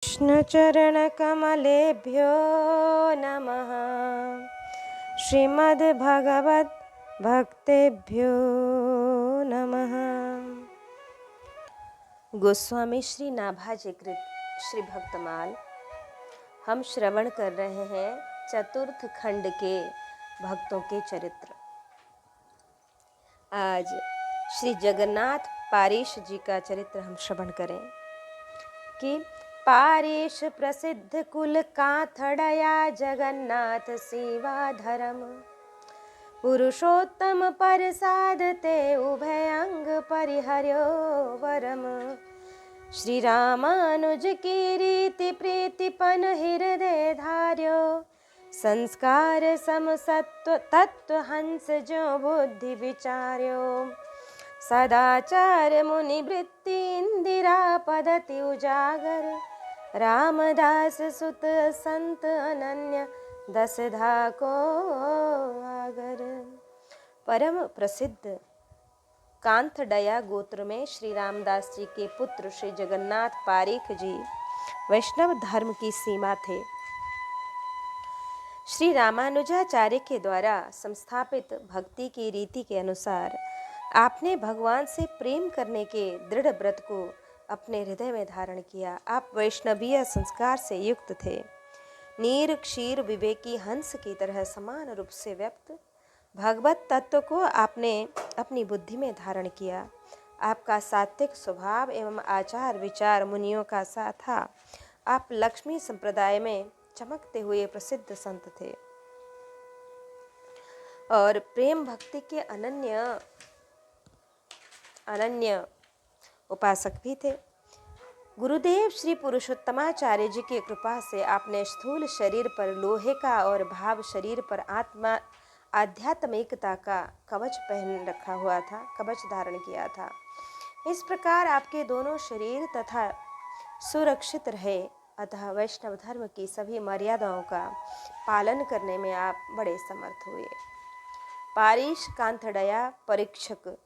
कृष्णचरणकमलेभ्यो नमः। श्रीमद्भगवद्भक्तेभ्यो नमः। गोस्वामी श्री नाभाजी कृत श्री भक्तमाल। हम श्रवण कर रहे हैं चतुर्थ खंड के भक्तों के चरित्र। आज श्री जगन्नाथ पारीश जी का चरित्र हम श्रवण करें कि पारीश प्रसिद्ध कुल काथड़या जगन्नाथ सेवा धर्म पुरुषोत्तम प्रसाद ते उभय अंग परिहर्यो वरम। श्री रामानुज की रीति प्रीतिपन हृदय धार्यो संस्कार सम सत्व तत्व हंस जो बुद्धि विचार्यो। सदाचार मुनि वृत्ति इंदिरा पदति उजागर रामदास सुत संत अनन्य दसधा को आगर। परम प्रसिद्ध कांथडया गोत्र में श्री रामदास जी के पुत्र श्री जगन्नाथ पारीख जी वैष्णव धर्म की सीमा थे। श्री रामानुजाचार्य के द्वारा संस्थापित भक्ति की रीति के अनुसार आपने भगवान से प्रेम करने के दृढ़ व्रत को अपने हृदय में धारण किया। आप वैष्णवीय संस्कार से युक्त थे। नीर क्षीर विवेकी हंस की तरह समान रूप से व्यक्त भगवत तत्व को आपने अपनी बुद्धि में धारण किया। आपका सात्विक स्वभाव एवं आचार विचार मुनियों का सा था। आप लक्ष्मी संप्रदाय में चमकते हुए प्रसिद्ध संत थे और प्रेम भक्ति के अनन्य उपासक भी थे। गुरुदेव श्री पुरुषोत्तमाचार्य जी की कृपा से आपने स्थूल शरीर पर लोहे का और भाव शरीर पर आध्यात्मिकता का कवच पहन रखा हुआ था, कवच धारण किया था। इस प्रकार आपके दोनों शरीर तथा सुरक्षित रहे, अतः वैष्णव धर्म की सभी मर्यादाओं का पालन करने में आप बड़े समर्थ हुए। पारीश कांथड़या परीक्षक,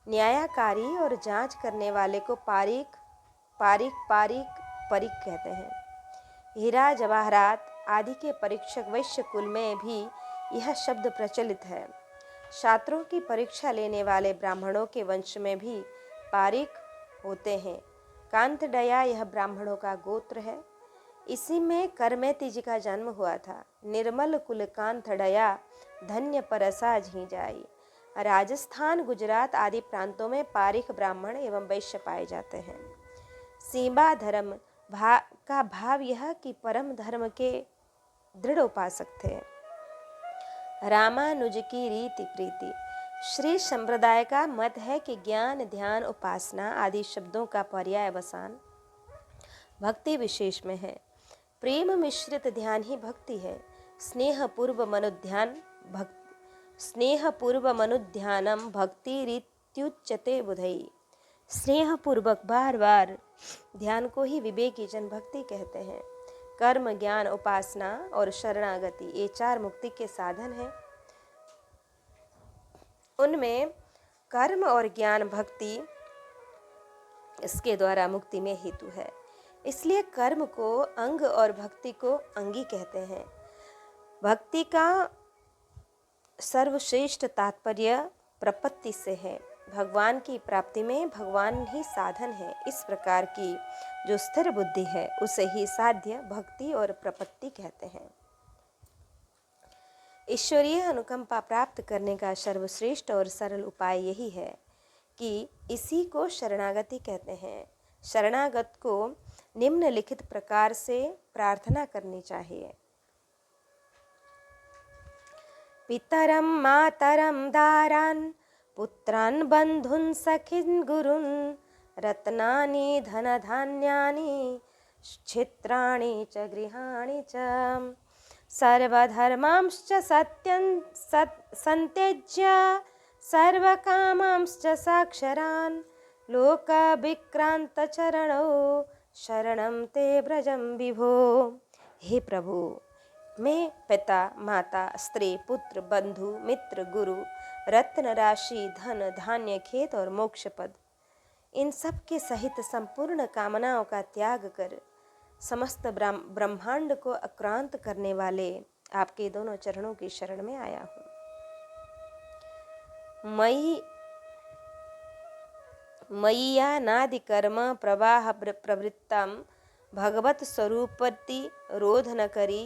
न्यायकारी और जांच करने वाले को पारीख कहते हैं। हीरा जवाहरात आदि के परीक्षक वैश्य कुल में भी यह शब्द प्रचलित है। छात्रों की परीक्षा लेने वाले ब्राह्मणों के वंश में भी पारीख होते हैं। कांथडया यह ब्राह्मणों का गोत्र है। इसी में करमेति जी का जन्म हुआ था। निर्मल कुल कांथडया धन्य परसा झी जाई। राजस्थान गुजरात आदि प्रांतों में पारीख ब्राह्मण एवं वैश्य पाए जाते हैं। सीबा धर्म का भाव यह कि परम धर्म के दृढ़ उपासक थे। रामानुज की रीति प्रीति, श्री संप्रदाय का मत है कि ज्ञान ध्यान उपासना आदि शब्दों का पर्यायवसान भक्ति विशेष में है। प्रेम मिश्रित ध्यान ही भक्ति है। स्नेहपूर्व मनुध्यानम भक्ति रीत्युच्यते बुधई। स्नेह पूर्वक बार बार ध्यान को ही विवेकी जन भक्ति कहते हैं। कर्म ज्ञान उपासना और शरणागति ये चार मुक्ति के साधन हैं। उनमें कर्म और ज्ञान भक्ति इसके द्वारा मुक्ति में हेतु है। इसलिए कर्म को अंग और भक्ति को अंगी कहते हैं। भक्ति का सर्वश्रेष्ठ तात्पर्य प्रपत्ति से है। भगवान की प्राप्ति में भगवान ही साधन है। इस प्रकार की जो स्थिर बुद्धि है उसे ही साध्य भक्ति और प्रपत्ति कहते हैं। ईश्वरीय अनुकंपा प्राप्त करने का सर्वश्रेष्ठ और सरल उपाय यही है कि इसी को शरणागति कहते हैं। शरणागत को निम्नलिखित प्रकार से प्रार्थना करनी चाहिए। पितरं मातरं दारान् पुत्रान् बन्धून् सखीन् गुरून् रत्नानि धनधान्यानि क्षेत्राणि च गृहाणि च सर्वधर्मांश्च संत्यज्य सर्वकामांश्च साक्षरान् लोकविक्रान्तचरणौ शरणं ते व्रजं विभो। हे प्रभु, मैं पिता माता स्त्री पुत्र बंधु मित्र गुरु रत्न राशि धन धान्य खेत और मोक्ष पद इन सब के सहित संपूर्ण कामनाओं का त्याग कर समस्त ब्रह्मांड को आक्रांत करने वाले आपके दोनों चरणों की शरण में आया हूँ। मय्यानादि कर्म प्रवाह प्रवृत्तां भगवत स्वरूपति रोधन करी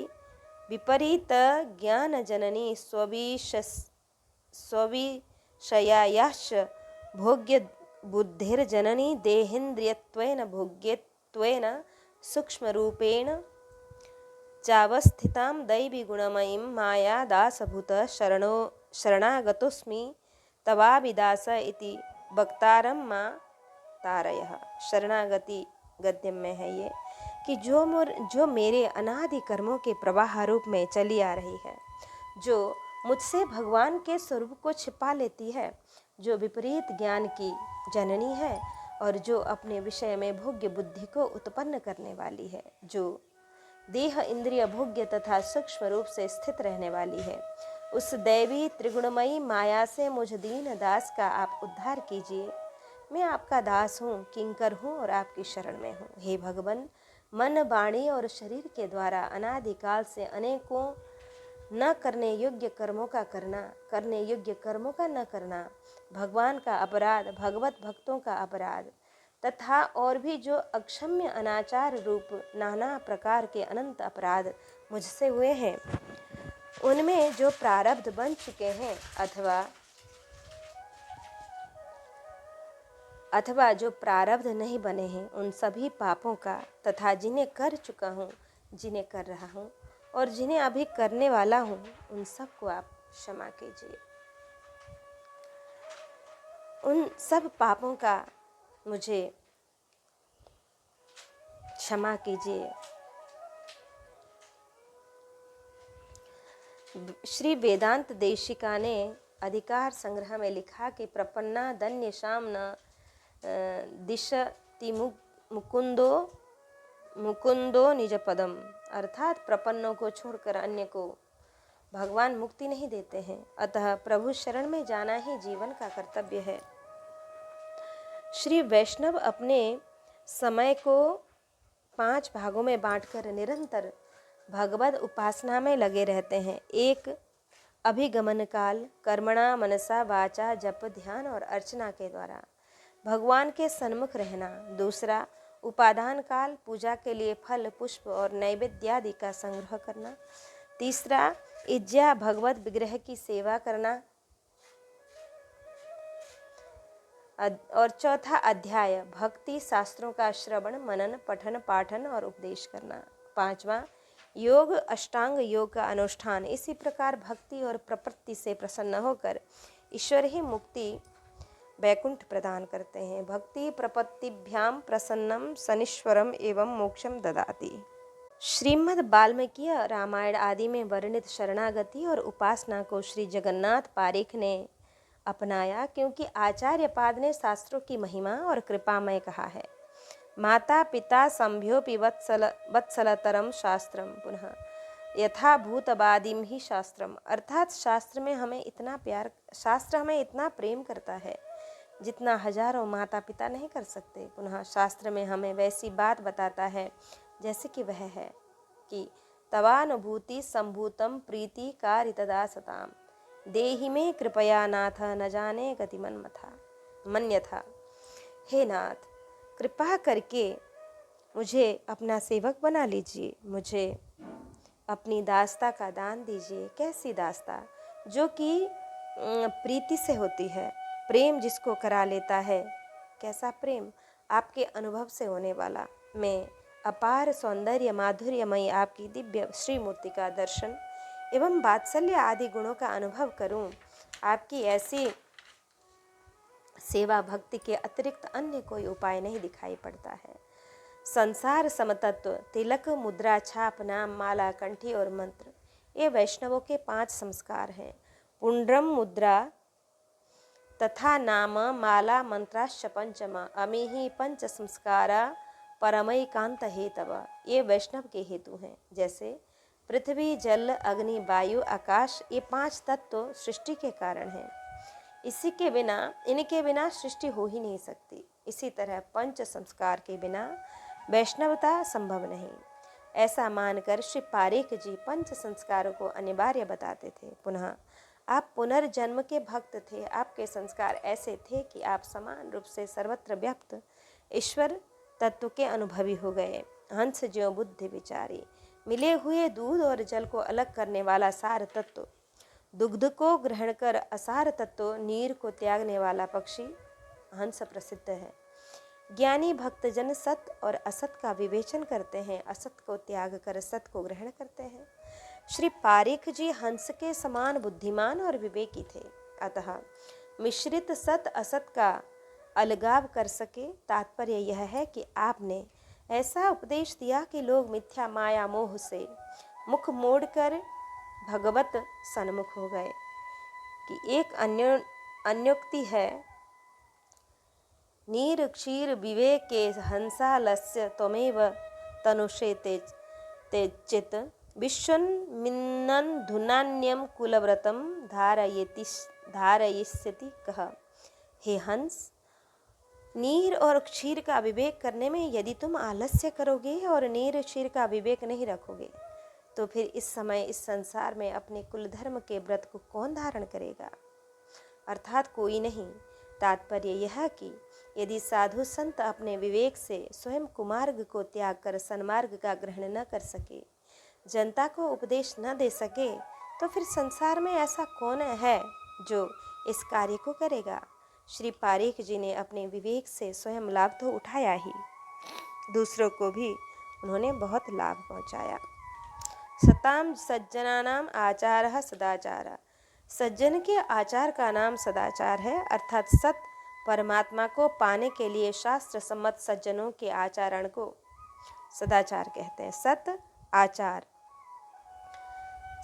विपरीत ज्ञान जननी स्वविषयायाश्च भोग्य बुद्धिर्जननी देहेन्द्रियत्वेन भोग्यत्वेन सूक्ष्मरूपेण चावस्थितां दैवी गुणमयीं माया दासभूत शरणागतोऽस्मि तवाभिदास इति वक्तारं मां तारयः। शरणागति गद्य में है ये कि जो मेरे अनादि कर्मों के प्रवाह रूप में चली आ रही है, जो मुझसे भगवान के स्वरूप को छिपा लेती है, जो विपरीत ज्ञान की जननी है और जो अपने विषय में भोग्य बुद्धि को उत्पन्न करने वाली है, जो देह इंद्रिय भोग्य तथा सूक्ष्म रूप से स्थित रहने वाली है, उस दैवी त्रिगुणमयी माया से मुझ दीन दास का आप उद्धार कीजिए। मैं आपका दास हूँ, किंकर हूँ और आपकी शरण में हूँ। हे भगवान, मन वाणी और शरीर के द्वारा अनादिकाल से अनेकों न करने योग्य कर्मों का करना, करने योग्य कर्मों का न करना, भगवान का अपराध, भगवत भक्तों का अपराध तथा और भी जो अक्षम्य अनाचार रूप नाना प्रकार के अनंत अपराध मुझसे हुए हैं, उनमें जो प्रारब्ध बन चुके हैं अथवा जो प्रारब्ध नहीं बने हैं, उन सभी पापों का तथा जिन्हें कर चुका हूँ, जिन्हें कर रहा हूँ और जिन्हें अभी करने वाला हूँ, उन सबको आप क्षमा कीजिए। उन सब पापों का मुझे क्षमा कीजिए। श्री वेदांत देशिका ने अधिकार संग्रह में लिखा कि प्रपन्ना धन्य श्याम न दिशति मुकुंदो निज पदम, अर्थात प्रपन्नों को छोड़कर अन्य को भगवान मुक्ति नहीं देते हैं, अतः प्रभु शरण में जाना ही जीवन का कर्तव्य है। श्री वैष्णव अपने समय को 5 भागों में बांटकर निरंतर भगवद उपासना में लगे रहते हैं। 1 अभिगमन काल, कर्मणा मनसा वाचा जप ध्यान और अर्चना के द्वारा भगवान के सन्मुख रहना। 2 उपादान काल, पूजा के लिए फल पुष्प और नैवेद्यादि का संग्रह करना। 3 इज्जा भगवत विग्रह की सेवा करना और 4 अध्याय भक्ति शास्त्रों का श्रवण मनन पठन पाठन और उपदेश करना। 5 योग अष्टांग योग का अनुष्ठान। इसी प्रकार भक्ति और प्रपत्ति से प्रसन्न होकर ईश्वर ही मुक्ति वैकुंठ प्रदान करते हैं। भक्ति प्रपत्तिभ्याम प्रसन्नम सनीश्वरम एवं मोक्षम ददाति। श्रीमद् वाल्मीकि रामायण आदि में वर्णित शरणागति और उपासना को श्री जगन्नाथ पारेख ने अपनाया, क्योंकि आचार्य पाद ने शास्त्रों की महिमा और कृपामय कहा है। माता पिता संभ्योपि वत्सलतरम शास्त्रम पुनः यथा भूतवादिम ही शास्त्रम, अर्थात शास्त्र हमें इतना प्रेम करता है जितना हजारों माता पिता नहीं कर सकते। पुनः शास्त्र में हमें वैसी बात बताता है जैसे कि वह है कि तवानुभूति संभूतम प्रीति कारितदा सताम देहि में कृपया नाथ न जाने गति मन्यथा। हे नाथ, कृपा करके मुझे अपना सेवक बना लीजिए, मुझे अपनी दास्ता का दान दीजिए। कैसी दास्ता? जो कि प्रीति से होती है, प्रेम जिसको करा लेता है। कैसा प्रेम? आपके अनुभव से होने वाला। मैं अपार सौंदर्य माधुर्यमयी आपकी दिव्य श्रीमूर्ति का दर्शन एवं वात्सल्य आदि गुणों का अनुभव करूं। आपकी ऐसी सेवा भक्ति के अतिरिक्त अन्य कोई उपाय नहीं दिखाई पड़ता है। संसार समतत्व, तिलक, मुद्रा, छाप, नाम, माला, कंठी और मंत्र, ये वैष्णवों के 5 संस्कार हैं। पुंड्रम मुद्रा तथा नाम माला मंत्राश्च पंचम अमीहि 5 संस्कारा परमैकांत हेतव, ये वैष्णव के हेतु हैं। जैसे पृथ्वी जल अग्नि वायु आकाश, ये 5 तत्व सृष्टि के कारण हैं। इनके बिना सृष्टि हो ही नहीं सकती। इसी तरह 5 संस्कार के बिना वैष्णवता संभव नहीं। ऐसा मानकर श्री पारेख जी पंच संस्कारों को अनिवार्य बताते थे। पुनः आप पुनर्जन्म के भक्त थे। आपके संस्कार ऐसे थे कि आप समान रूप से सर्वत्र व्याप्त ईश्वर तत्व के अनुभवी हो गए। हंस ज्यों बुद्धि विचारी, मिले हुए दूध और जल को अलग करने वाला सार तत्व, दुग्ध को ग्रहण कर असार तत्व, नीर को त्यागने वाला पक्षी हंस प्रसिद्ध है। ज्ञानी भक्तजन सत और असत का विवेचन करते हैं, असत को त्याग कर सत को ग्रहण करते हैं। श्री पारेख जी हंस के समान बुद्धिमान और विवेकी थे। अतः मिश्रित सत असत का अलगाव कर सके। तात्पर्य यह है कि आपने ऐसा उपदेश दिया कि लोग मिथ्या माया मोह से मुख मोड़कर भगवत सन्मुख हो गए। कि एक अन्योक्ति है, नीर क्षीर विवेके हंसालस्य त्वमेव तनुषे तेचित विश्वन्मिन्नन् धुनान्यं कुलव्रतं धारयिष्यति कः। हे हंस, नीर और क्षीर का विवेक करने में यदि तुम आलस्य करोगे और नीर क्षीर का विवेक नहीं रखोगे तो फिर इस समय इस संसार में अपने कुल धर्म के व्रत को कौन धारण करेगा? अर्थात कोई नहीं। तात्पर्य यह कि यदि साधु संत अपने विवेक से स्वयं कुमार्ग को त्याग कर सन्मार्ग का ग्रहण न कर सके, जनता को उपदेश न दे सके, तो फिर संसार में ऐसा कौन है जो इस कार्य को करेगा? श्री पारेख जी ने अपने विवेक से स्वयं लाभ तो उठाया ही, दूसरों को भी उन्होंने बहुत लाभ पहुंचाया। सताम सज्जनानाम आचारः सदाचार, सज्जन के आचार का नाम सदाचार है। अर्थात सत परमात्मा को पाने के लिए शास्त्र सम्मत सज्जनों के आचरण को सदाचार कहते हैं। सत आचार,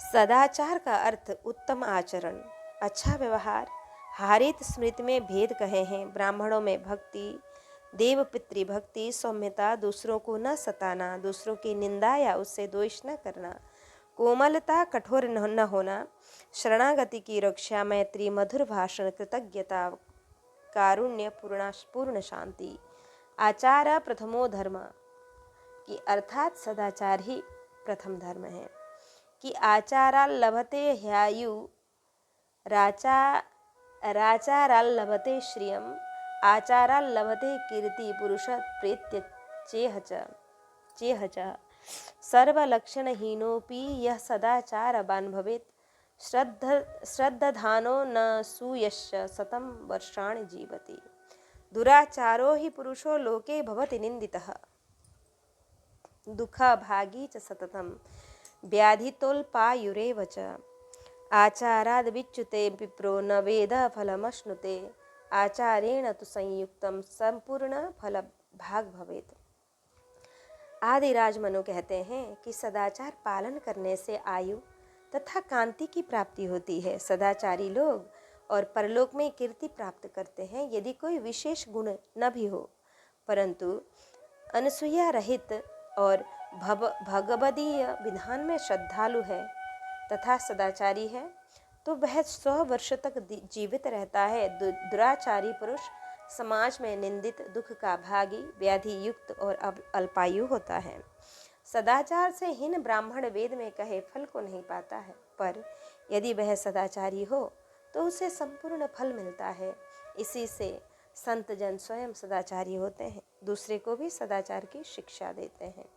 सदाचार का अर्थ उत्तम आचरण, अच्छा व्यवहार। हारित स्मृति में भेद कहे हैं। ब्राह्मणों में भक्ति, देव पितृभक्ति, सौम्यता, दूसरों को न सताना, दूसरों की निंदा या उससे द्वेष न करना, कोमलता, कठोर न होना, शरणागति की रक्षा, मैत्री, मधुर भाषण, कृतज्ञता, कारुण्य, पूर्ण शांति। आचार प्रथमो धर्म, कि अर्थात सदाचार ही प्रथम धर्म है। कि आचाराल लभते ह्यायु, राचाराल लभते श्रियम, आचाराल लभते कीर्ति, पुरुष प्रेत्य चेह च। सर्वलक्षणहीनोऽपि यः सदाचारवान् भवेत्, श्रद्धानो न सूयश्च शतं वर्षाणि जीवति। दुराचारो हि पुरुषो लोके भवति निन्दितः, दुःखभागी च सततं, व्याधितोल्पायुरेव च। आचाराद् विच्युते विप्रो न वेद फलमश्नुते, आचारेण तु संयुक्तं संपूर्ण फल भाग भवेत्। आदिराज मनु कहते हैं कि सदाचार पालन करने से आयु तथा कांति की प्राप्ति होती है। सदाचारी लोग और परलोक में कीर्ति प्राप्त करते हैं यदि कोई विशेष गुण न भी हो, परंतु अनसूया रहित और भगवदीय विधान में श्रद्धालु है तथा सदाचारी है तो वह 100 वर्ष तक जीवित रहता है। दुराचारी पुरुष समाज में निंदित, दुख का भागी, व्याधि युक्त और अल्पायु होता है। सदाचार से हीन ब्राह्मण वेद में कहे फल को नहीं पाता है, पर यदि वह सदाचारी हो तो उसे संपूर्ण फल मिलता है। इसी से संत जन स्वयं सदाचारी होते हैं, दूसरे को भी सदाचार की शिक्षा देते हैं।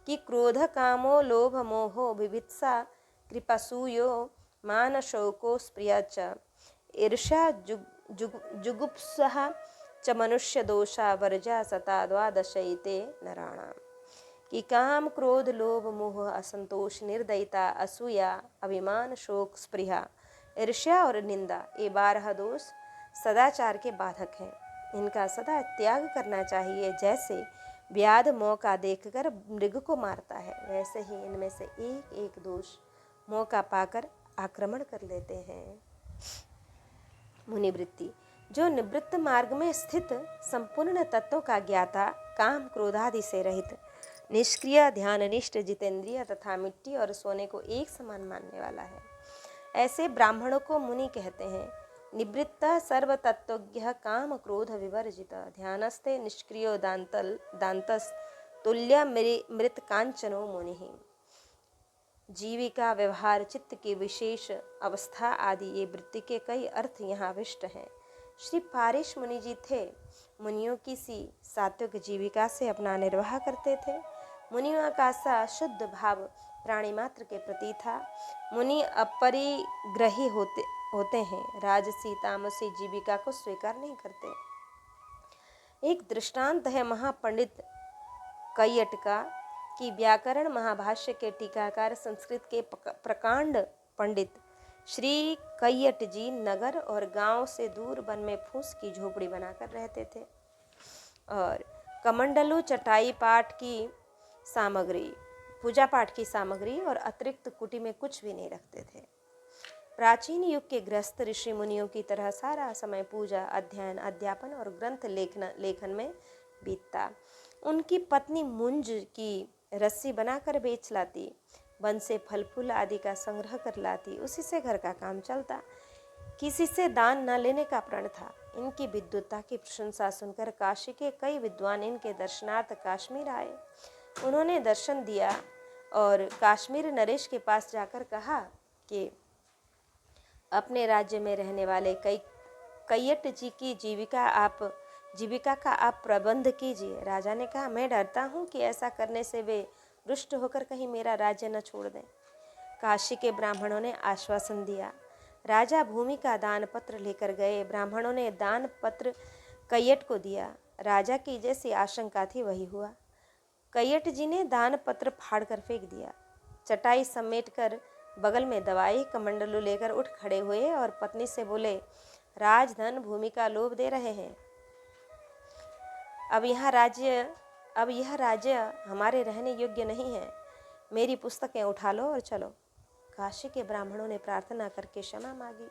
कि क्रोध कामो लोभ मोहो विवित्सा कृपासूयो मान शोको स्प्रिया च, ईर्ष्या जुगुप्सः च मनुष्य दोषा वर्जा सता द्वादशैते नराणाम। कि काम, क्रोध, लोभ, मोह, असंतोष, निर्दयता, असूया, अभिमान, शोक, स्पृहा, ईर्ष्या और निंदा, ये 12 दोष सदाचार के बाधक हैं। इनका सदा त्याग करना चाहिए। जैसे व्याध मौका देखकर मृग को मारता है, वैसे ही इनमें से एक एक दोष मौका पाकर आक्रमण कर लेते हैं। मुनिवृत्ति, जो निवृत्त मार्ग में स्थित संपूर्ण तत्वों का ज्ञाता, काम क्रोधादि से रहित, निष्क्रिय, ध्याननिष्ठ, जितेंद्रिय तथा मिट्टी और सोने को एक समान मानने वाला है, ऐसे ब्राह्मणों को मुनि कहते हैं। निवृत्त सर्वतत्वज्ञ काम क्रोध विवर्जित, ध्यानस्ते निष्क्रियो दांतस तुल्य मृत कांचनो मुनि। जीविका, व्यवहार, चित्त की विशेष अवस्था आदि ये वृत्ति के कई अर्थ यहाँ विष्ट हैं। श्री पारेश मुनि जी थे। मुनियों की सी सात्विक जीविका से अपना निर्वाह करते थे। मुनियों का सा शुद्ध भाव प्राणी मात्र के प्रति था। मुनि अपरिग्रही होते हैं, राजसी तामसी जीविका को स्वीकार नहीं करते। एक दृष्टांत है महापंडित कैयट का कि व्याकरण महाभाष्य के टीकाकार, संस्कृत के प्रकांड पंडित श्री कैयट जी नगर और गांव से दूर वन में फूस की झोपड़ी बनाकर रहते थे और कमंडलू, चटाई, पाठ की सामग्री, पूजा पाठ की सामग्री और अतिरिक्त कुटी में कुछ भी नहीं रखते थे। प्राचीन युग के गृहस्थ ऋषि मुनियों की तरह सारा समय पूजा, अध्ययन, अध्यापन और ग्रंथ लेखन में बीतता। उनकी पत्नी मुंज की रस्सी बनाकर बेच लाती, वन से फल फूल आदि का संग्रह कर लाती, उसी से घर का काम चलता। किसी से दान न लेने का प्रण था। इनकी विद्वत्ता की प्रशंसा सुनकर काशी के कई विद्वान इनके दर्शनार्थ कश्मीर आए। उन्होंने दर्शन दिया और कश्मीर नरेश के पास जाकर कहा कि अपने राज्य में रहने वाले कैयट जी की जीविका का आप प्रबंध कीजिए। राजा ने कहा, मैं डरता हूँ कि ऐसा करने से वे रुष्ट होकर कहीं मेरा राज्य न छोड़ दें। काशी के ब्राह्मणों ने आश्वासन दिया। राजा भूमि का दान पत्र लेकर गए। ब्राह्मणों ने दान पत्र कैयट को दिया। राजा की जैसी आशंका थी वही हुआ। कैयट जी ने दान पत्र फाड़ कर फेंक दिया। चटाई समेटकर बगल में दवाई, कमंडलू लेकर उठ खड़े हुए और पत्नी से बोले, राजधन भूमि का लोभ दे रहे हैं। अब यह राज्य हमारे रहने योग्य नहीं है। मेरी पुस्तकें उठा लो और चलो। काशी के ब्राह्मणों ने प्रार्थना करके क्षमा मांगी।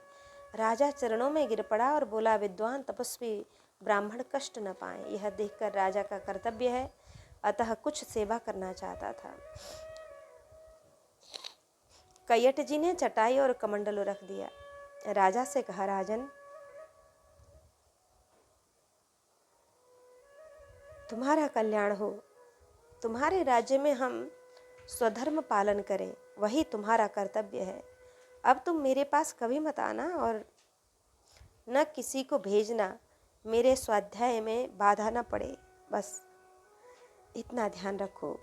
राजा चरणों में गिर पड़ा और बोला, विद्वान तपस्वी ब्राह्मण कष्ट न पाएं। यह देखकर राजा का कर्तव्य है, अतः कुछ सेवा करना चाहता था। कैयट जी ने चटाई और कमंडलू रख दिया। राजा से कहा, राजन, तुम्हारा कल्याण हो। तुम्हारे राज्य में हम स्वधर्म पालन करें, वही तुम्हारा कर्तव्य है। अब तुम मेरे पास कभी मत आना और न किसी को भेजना। मेरे स्वाध्याय में बाधा न पड़े, बस इतना ध्यान रखो।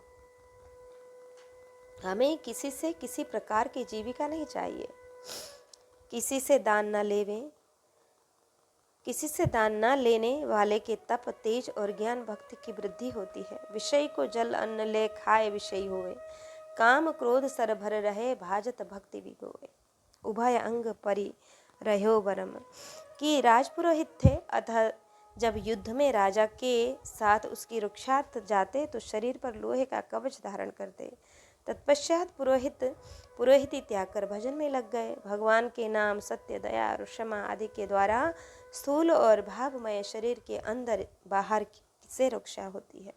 हमें किसी से किसी प्रकार की जीविका नहीं चाहिए। किसी से दान न लेने वाले के तप, तेज और ज्ञान भक्ति की वृद्धि होती है। विषय को जल अन्न ले खाए विषयी होवे, काम क्रोध सर भर रहे, भाजत भक्ति विगोवे। उभय अंग परि रहो बरम। कि राजपुरोहित थे, अतः जब युद्ध में राजा के साथ उसकी रक्षार्थ जाते तो शरीर पर लोहे का कवच धारण करते। तत्पश्चात पुरोहिती त्याग कर भजन में लग गए। भगवान के नाम, सत्य, दया और क्षमा आदि के द्वारा स्थूल और भावमय शरीर के अंदर बाहर से रक्षा होती है।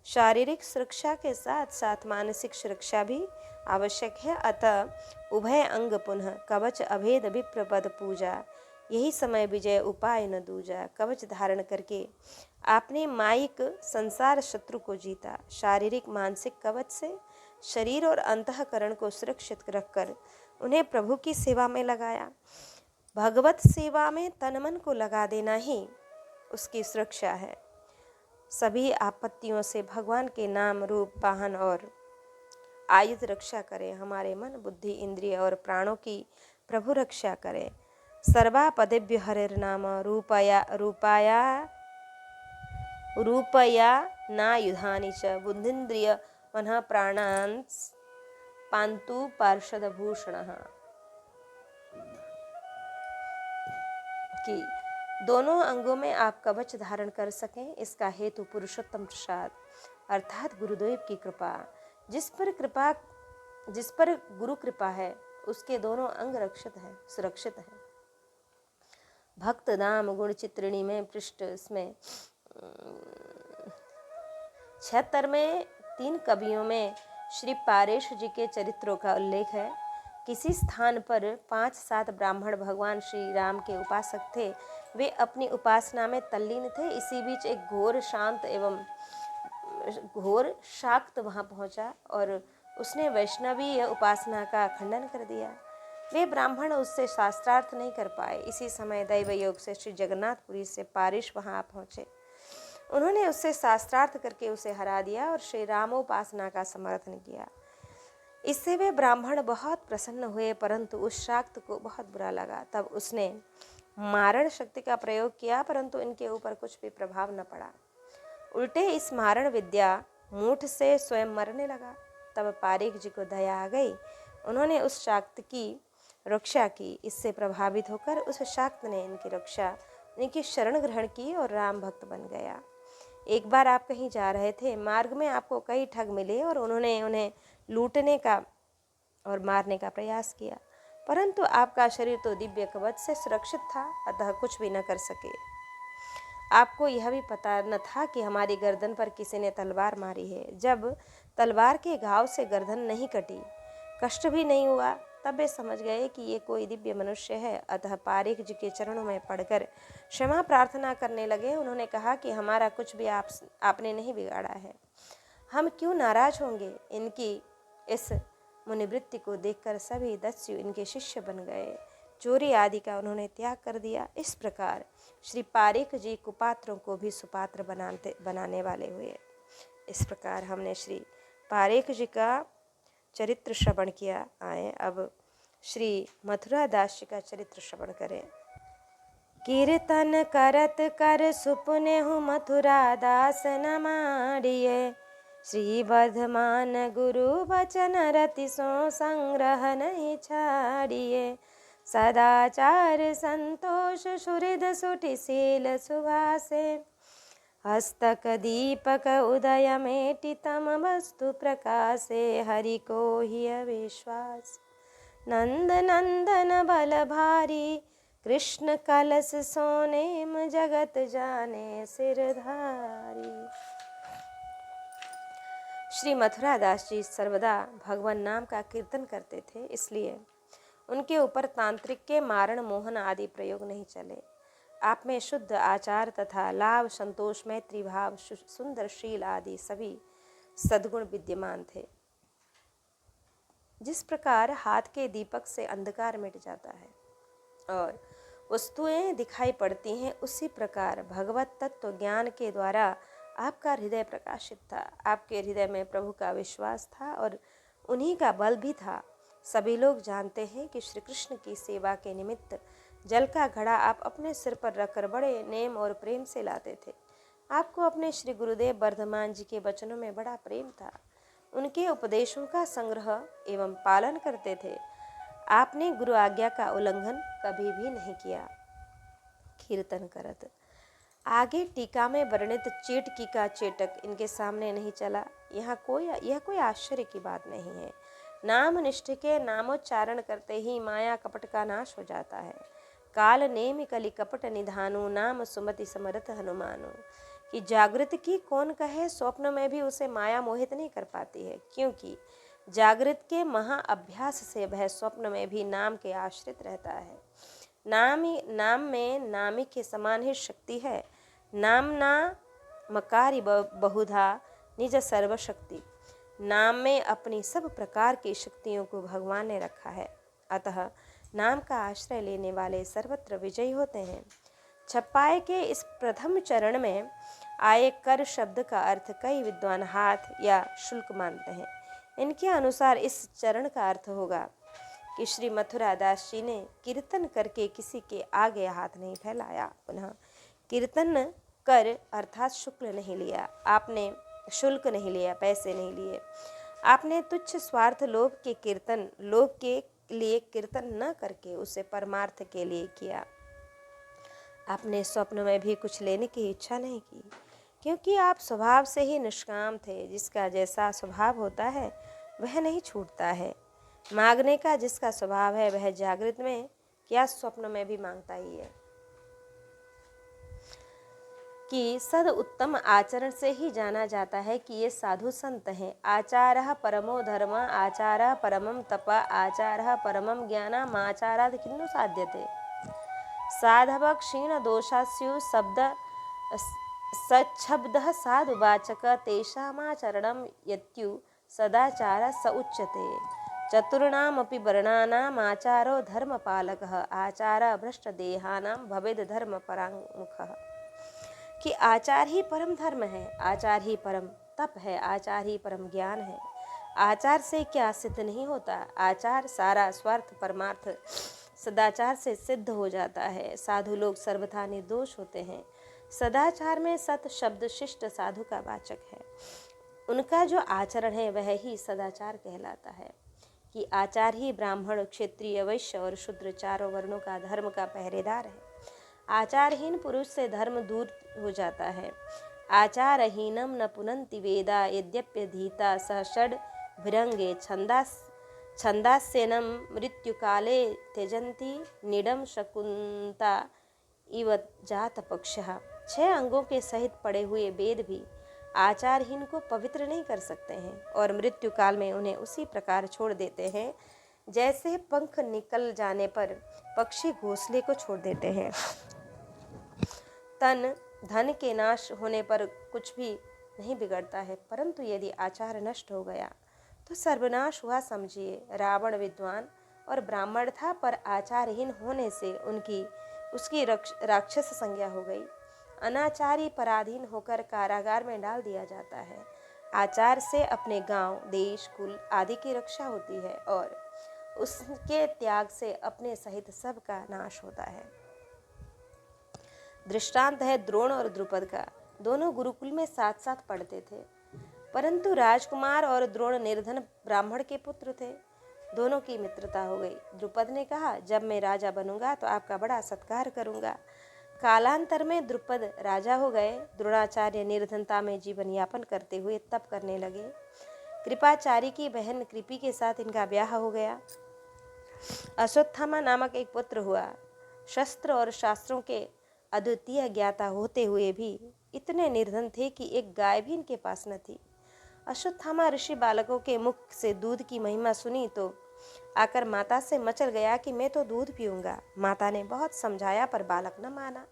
शारीरिक सुरक्षा के साथ साथ मानसिक सुरक्षा भी आवश्यक है। अतः उभय अंग पुनः कवच अभेद विप्रपद पूजा, यही समय विजय उपाय न दूजा। कवच धारण करके आपने माइक संसार शत्रु को जीता। शारीरिक मानसिक कवच से शरीर और अंतःकरण को सुरक्षित रखकर उन्हें प्रभु की सेवा में लगाया। भगवत सेवा में तन मन को लगा देना ही उसकी सुरक्षा है। सभी आपत्तियों से भगवान के नाम, रूप, वाहन और आयुध रक्षा करे। हमारे मन, बुद्धि, इंद्रिय और प्राणों की प्रभु रक्षा करे। सर्वापदेभ्य हरेर नाम, रूपया नायुधानि च, बुद्धिन्द्रिय मनः प्राणान् पान्तु पार्षद भूषणः। कि दोनों अंगों में आप कवच धारण कर सकें, इसका हेतु पुरुषोत्तम प्रसाद अर्थात गुरुदेव की कृपा। जिस पर गुरु कृपा है उसके दोनों अंग सुरक्षित है। भक्त नाम गुण चित्रिणी में पृष्ठ इसमें 76 में 3 कवियों में श्री पारेश जी के चरित्रों का उल्लेख है। किसी स्थान पर 5-7 ब्राह्मण भगवान श्री राम के उपासक थे। वे अपनी उपासना में तल्लीन थे। इसी बीच एक घोर, शांत एवं घोर शाक्त वहाँ पहुँचा और उसने वैष्णवी उपासना का खंडन कर दिया। वे ब्राह्मण उससे शास्त्रार्थ नहीं कर पाए। इसी समय दैव योग से श्री जगन्नाथपुरी से पारिश वहाँ पहुँचे। उन्होंने उससे शास्त्रार्थ करके उसे हरा दिया और श्री रामोपासना का समर्थन किया। इससे वे ब्राह्मण बहुत प्रसन्न हुए, परंतु उस शाक्त को बहुत बुरा लगा। तब उसने मारण शक्ति का प्रयोग किया, परंतु इनके ऊपर कुछ भी प्रभाव न पड़ा। उल्टे इस मारण विद्या मूठ से स्वयं मरने लगा। तब पारीक जी को दया आ गई। उन्होंने उस शाक्त की रक्षा की। इससे प्रभावित होकर उस शाक्त ने इनकी रक्षा, इनकी शरण ग्रहण की और राम भक्त बन गया। एक बार आप कहीं जा रहे थे, मार्ग में आपको कई ठग मिले और उन्होंने उन्हें लूटने का और मारने का प्रयास किया, परंतु आपका शरीर तो दिव्य कवच से सुरक्षित था, अतः कुछ भी न कर सके। आपको यह भी पता न था कि हमारी गर्दन पर किसी ने तलवार मारी है। जब तलवार के घाव से गर्दन नहीं कटी, कष्ट भी नहीं हुआ, तब वे समझ गए कि ये कोई दिव्य मनुष्य है। अतः पारीक जी के चरणों में पड़कर क्षमा प्रार्थना करने लगे। उन्होंने कहा कि हमारा कुछ भी आपने नहीं बिगाड़ा है, हम क्यों नाराज होंगे। इनकी इस मुनिवृत्ति को देखकर सभी दस्यु इनके शिष्य बन गए। चोरी आदि का उन्होंने त्याग कर दिया। इस प्रकार श्री पारीक जी कुपात्रों को भी सुपात्र बनाने वाले हुए। इस प्रकार हमने श्री पारीक जी का चरित्र श्रवण किया। आए अब श्री मथुरा दास जी का चरित्र श्रवण करें। कीर्तन करत कर सुपुने हूँ मथुरा दास न मारिए, श्री वर्धमान गुरु वचन रति सो संग्रह नहीं छाड़िए। सदाचार संतोष सुहृद सुटिशील सुभासे, हस्तक दीपक उदय मेटितम वस्तु प्रकाशे। हरि को ही विश्वास नंद नंदन बल भारी, कृष्ण कलश सोनेम जगत जाने सिरधारी। श्री मथुरा दास जी सर्वदा भगवान नाम का कीर्तन करते थे, इसलिए उनके ऊपर तांत्रिक के मारण मोहन आदि प्रयोग नहीं चले। आप में शुद्ध आचार तथा लाभ संतोष मैत्री भाव सुंदर शील आदि सभी सद्गुण विद्यमान थे। जिस प्रकार हाथ के दीपक से अंधकार मिट जाता है और वस्तुएं दिखाई पड़ती हैं, उसी प्रकार भगवत तत्व ज्ञान के द्वारा आपका हृदय प्रकाशित था। आपके हृदय में प्रभु का विश्वास था और उन्हीं का बल भी था। सभी लोग जानते हैं कि श्री कृष्ण की सेवा के निमित्त जल का घड़ा आप अपने सिर पर रखकर बड़े नेम और प्रेम से लाते थे। आपको अपने श्री गुरुदेव वर्धमान जी के वचनों में बड़ा प्रेम था। उनके उपदेशों का संग्रह एवं पालन करते थे। आपने गुरु आज्ञा का उल्लंघन कभी भी नहीं किया। कीर्तन करत आगे टीका में वर्णित चेटकी का चेटक इनके सामने नहीं चला। यह कोई आश्चर्य की बात नहीं है। नाम निष्ठ के नामोच्चारण करते ही माया कपट का नाश हो जाता है। काल नेम कलि कपट निधानु, नाम सुमति समरथ हनुमानु। कि जागृत की कौन कहे, स्वप्न में भी उसे माया मोहित नहीं कर पाती है, क्योंकि जागृत के महा अभ्यास से वह स्वप्न में भी नाम के आश्रित रहता है। नाम में नामी के समान ही शक्ति है। नामना मकारी बहुधा निज सर्वशक्ति। नाम में अपनी सब प्रकार की शक्तियों को भगवान ने रखा है, अतः नाम का आश्रय लेने वाले सर्वत्र विजयी होते हैं। छप्पाए के इस प्रथम चरण में आए कर शब्द का अर्थ कई विद्वान हाथ या शुल्क मानते हैं। इनके अनुसार इस चरण का अर्थ होगा कि श्री मथुरा दास जी ने कीर्तन करके किसी के आगे हाथ नहीं फैलाया। पुनः कीर्तन कर अर्थात शुक्ल नहीं लिया, आपने शुल्क नहीं लिया, पैसे नहीं लिए। आपने तुच्छ स्वार्थ लोभ के लिए कीर्तन न करके उसे परमार्थ के लिए किया। आपने स्वप्न में भी कुछ लेने की इच्छा नहीं की, क्योंकि आप स्वभाव से ही निष्काम थे। जिसका जैसा स्वभाव होता है वह नहीं छूटता है। मांगने का जिसका स्वभाव है वह जागृत में क्या स्वप्न में भी मांगता ही है। कि सद उत्तम आचरण से ही जाना जाता है कि ये साधु संत हैं। आचारः परमो धर्म, आचारः परमं तप, आचारः परमं ज्ञानम्, आचारात् किन्नु साध्यते। साधव क्षीण दोषास्यु सच्छब्दः साधुवाचक तेषामाचरणं यत्यु सदाचार स उच्यते। चतुर्णामपि वर्णानाम् आचारो धर्मपालकः आचार भ्रष्टदेहानां भवेद धर्म पराङ्मुखः। कि आचार ही परम धर्म है, आचार ही परम तप है, आचार ही परम ज्ञान है। आचार से क्या सिद्ध नहीं होता, आचार सारा स्वार्थ परमार्थ सदाचार से सिद्ध हो जाता है। साधु लोग सर्वथा निर्दोष होते हैं। सदाचार में सत शब्द शिष्ट साधु का वाचक है। उनका जो आचरण है वह ही सदाचार कहलाता है। कि आचार ही ब्राह्मण, क्षत्रिय, वैश्य और शूद्र चारों वर्णों का धर्म का पहरेदार है। आचारहीन पुरुष से धर्म दूर हो जाता है। आचारहीनम न पुनन्ति वेदा यद्यप्यधीता स षड् भिरंगे छंदास्यनम मृत्युकाले त्यजन्ति निडम शकुंता इव जात पक्षः। 6 अंगों के सहित पड़े हुए वेद भी आचारहीन को पवित्र नहीं कर सकते हैं और मृत्यु काल में उन्हें उसी प्रकार छोड़ देते हैं जैसे पंख निकल जाने पर पक्षी घोंसले को छोड़ देते हैं। तन धन के नाश होने पर कुछ भी नहीं बिगड़ता है, परंतु यदि आचार नष्ट हो गया तो सर्वनाश हुआ समझिए। रावण विद्वान और ब्राह्मण था, पर आचारहीन होने से उसकी राक्षस संज्ञा हो गई। अनाचारी पराधीन होकर कारागार में डाल दिया जाता है। आचार से अपने गांव, देश, कुल आदि की रक्षा होती है और उसके त्याग से अपने सहित सबका नाश होता है। दृष्टांत है द्रोण और द्रुपद का। दोनों गुरुकुल में साथ साथ पढ़ते थे, परंतु राजकुमार और द्रोण निर्धन ब्राह्मण के पुत्र थे। दोनों की मित्रता हो गई। द्रुपद ने कहा, जब मैं राजा बनूंगा तो आपका बड़ा सत्कार करूंगा। कालांतर में द्रुपद राजा हो गए। द्रोणाचार्य निर्धनता में जीवन यापन करते हुए तप करने लगे। कृपाचारी की बहन कृपी के साथ इनका ब्याह हो गया। अश्वत्थामा नामक एक पुत्र हुआ। शस्त्र और शास्त्रों के अद्वितीय ज्ञाता होते हुए भी इतने निर्धन थे कि एक गाय भी इनके पास न थी। अश्वत्थामा ऋषि बालकों के मुख से दूध की महिमा सुनी तो आकर माता से मचल गया कि मैं तो दूध पीऊंगा। माता ने बहुत समझाया पर बालक न माना।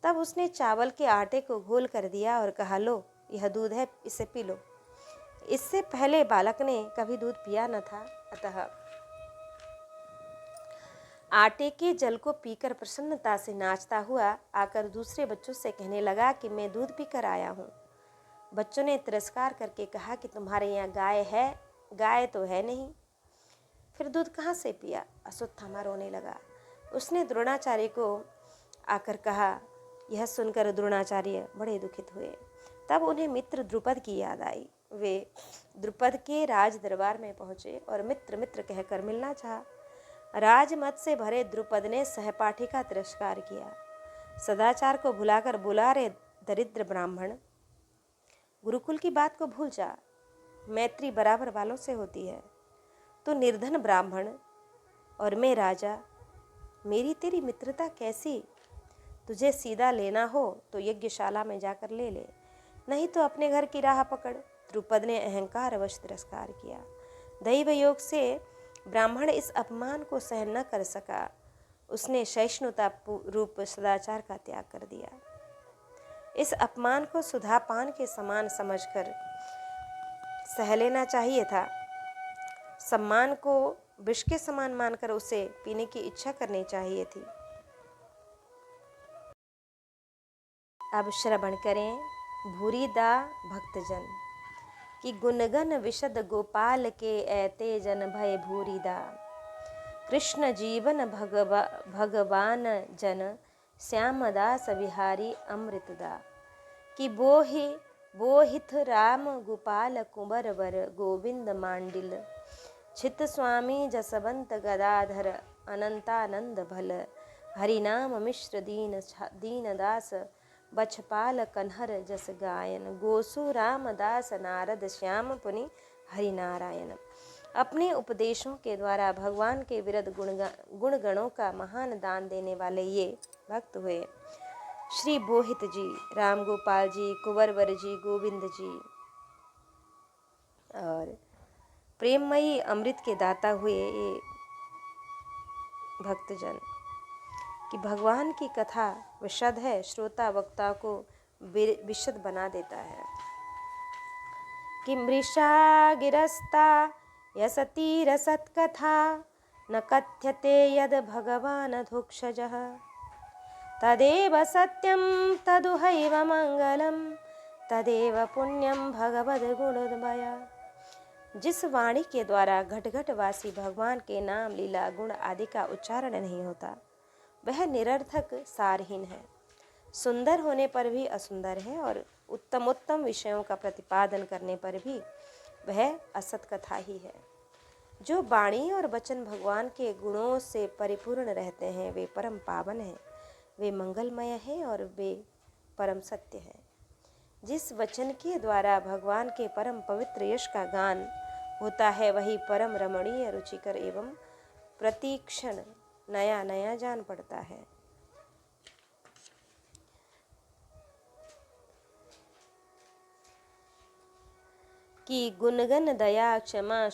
तब उसने चावल के आटे को घोल कर दिया और कहा, लो यह दूध है, इसे पी लो। इससे पहले बालक ने कभी दूध पिया न था, अतः आटे के जल को पीकर प्रसन्नता से नाचता हुआ आकर दूसरे बच्चों से कहने लगा कि मैं दूध पीकर आया हूँ। बच्चों ने तिरस्कार करके कहा कि तुम्हारे यहाँ गाय है? गाय तो है नहीं, फिर दूध कहाँ से पिया? अश्वत्थामा रोने लगा। उसने द्रोणाचार्य को आकर कहा। यह सुनकर द्रोणाचार्य बड़े दुखित हुए। तब उन्हें मित्र द्रुपद की याद आई। वे द्रुपद के राज दरबार में पहुँचे और मित्र मित्र कहकर मिलना चाहा। राजमत से भरे द्रुपद ने सहपाठी का तिरस्कार किया। सदाचार को भुलाकर बोला, रे दरिद्र ब्राह्मण, गुरुकुल की बात को भूल जा। मैत्री बराबर वालों से होती है। तो निर्धन ब्राह्मण और मैं राजा, मेरी तेरी मित्रता कैसी? तुझे सीधा लेना हो तो यज्ञशाला में जाकर ले ले, नहीं तो अपने घर की राह पकड़। द्रुपद ने अहंकार अवश्य तिरस्कार किया। दैव योग से ब्राह्मण इस अपमान को सहन न कर सका। उसने सहिष्णुता रूप सदाचार का त्याग कर दिया। इस अपमान को सुधापान के समान समझकर सह लेना चाहिए था। सम्मान को विष के समान मानकर उसे पीने की इच्छा करनी चाहिए थी। अब श्रवण करें भूरिदा भक्तजन कि गुणगन विशद गोपाल के ऐते जन भय भूरिदा। कृष्ण जीवन भगवान जन श्यामदास विहारी अमृतदा। कि बोहित राम गोपाल कुंवर वर गोविंद मांडिल। छित स्वामी जसवंत गदाधर अनंतानंद भल। हरिनाम मिश्र दीनदास बछपाल कन्हर जस गायन। गोसु रामदास नारद श्याम पुनि हरिनारायण। अपने उपदेशों के द्वारा भगवान के विरुद्ध गुणगणों का महान दान देने वाले ये भक्त हुए। श्री बोहित जी, राम गोपाल जी, कुंवरवर जी, गोविंद जी और प्रेममयी अमृत के दाता हुए ये भक्तजन। कि भगवान की कथा विशद है, श्रोता वक्ता को विशद बना देता है। कि मृषा गिरस्ता यसति रसत्कथा न कथ्यते यद भगवान धुक्षजः तदेव सत्यं तदुहैव मंगलम तदेव पुण्यम भगवद गुणोदमय। जिस वाणी के द्वारा घट घट वासी भगवान के नाम लीला गुण आदि का उच्चारण नहीं होता वह निरर्थक सारहीन है, सुंदर होने पर भी असुंदर है और उत्तम उत्तम विषयों का प्रतिपादन करने पर भी वह असत कथा ही है। जो वाणी और वचन भगवान के गुणों से परिपूर्ण रहते हैं वे परम पावन हैं, वे मंगलमय हैं और वे परम सत्य हैं। जिस वचन के द्वारा भगवान के परम पवित्र यश का गान होता है वही परम रमणीय रुचिकर एवं प्रतिक्षण नया नया जान पड़ता है। कि गुणगन दया क्षमा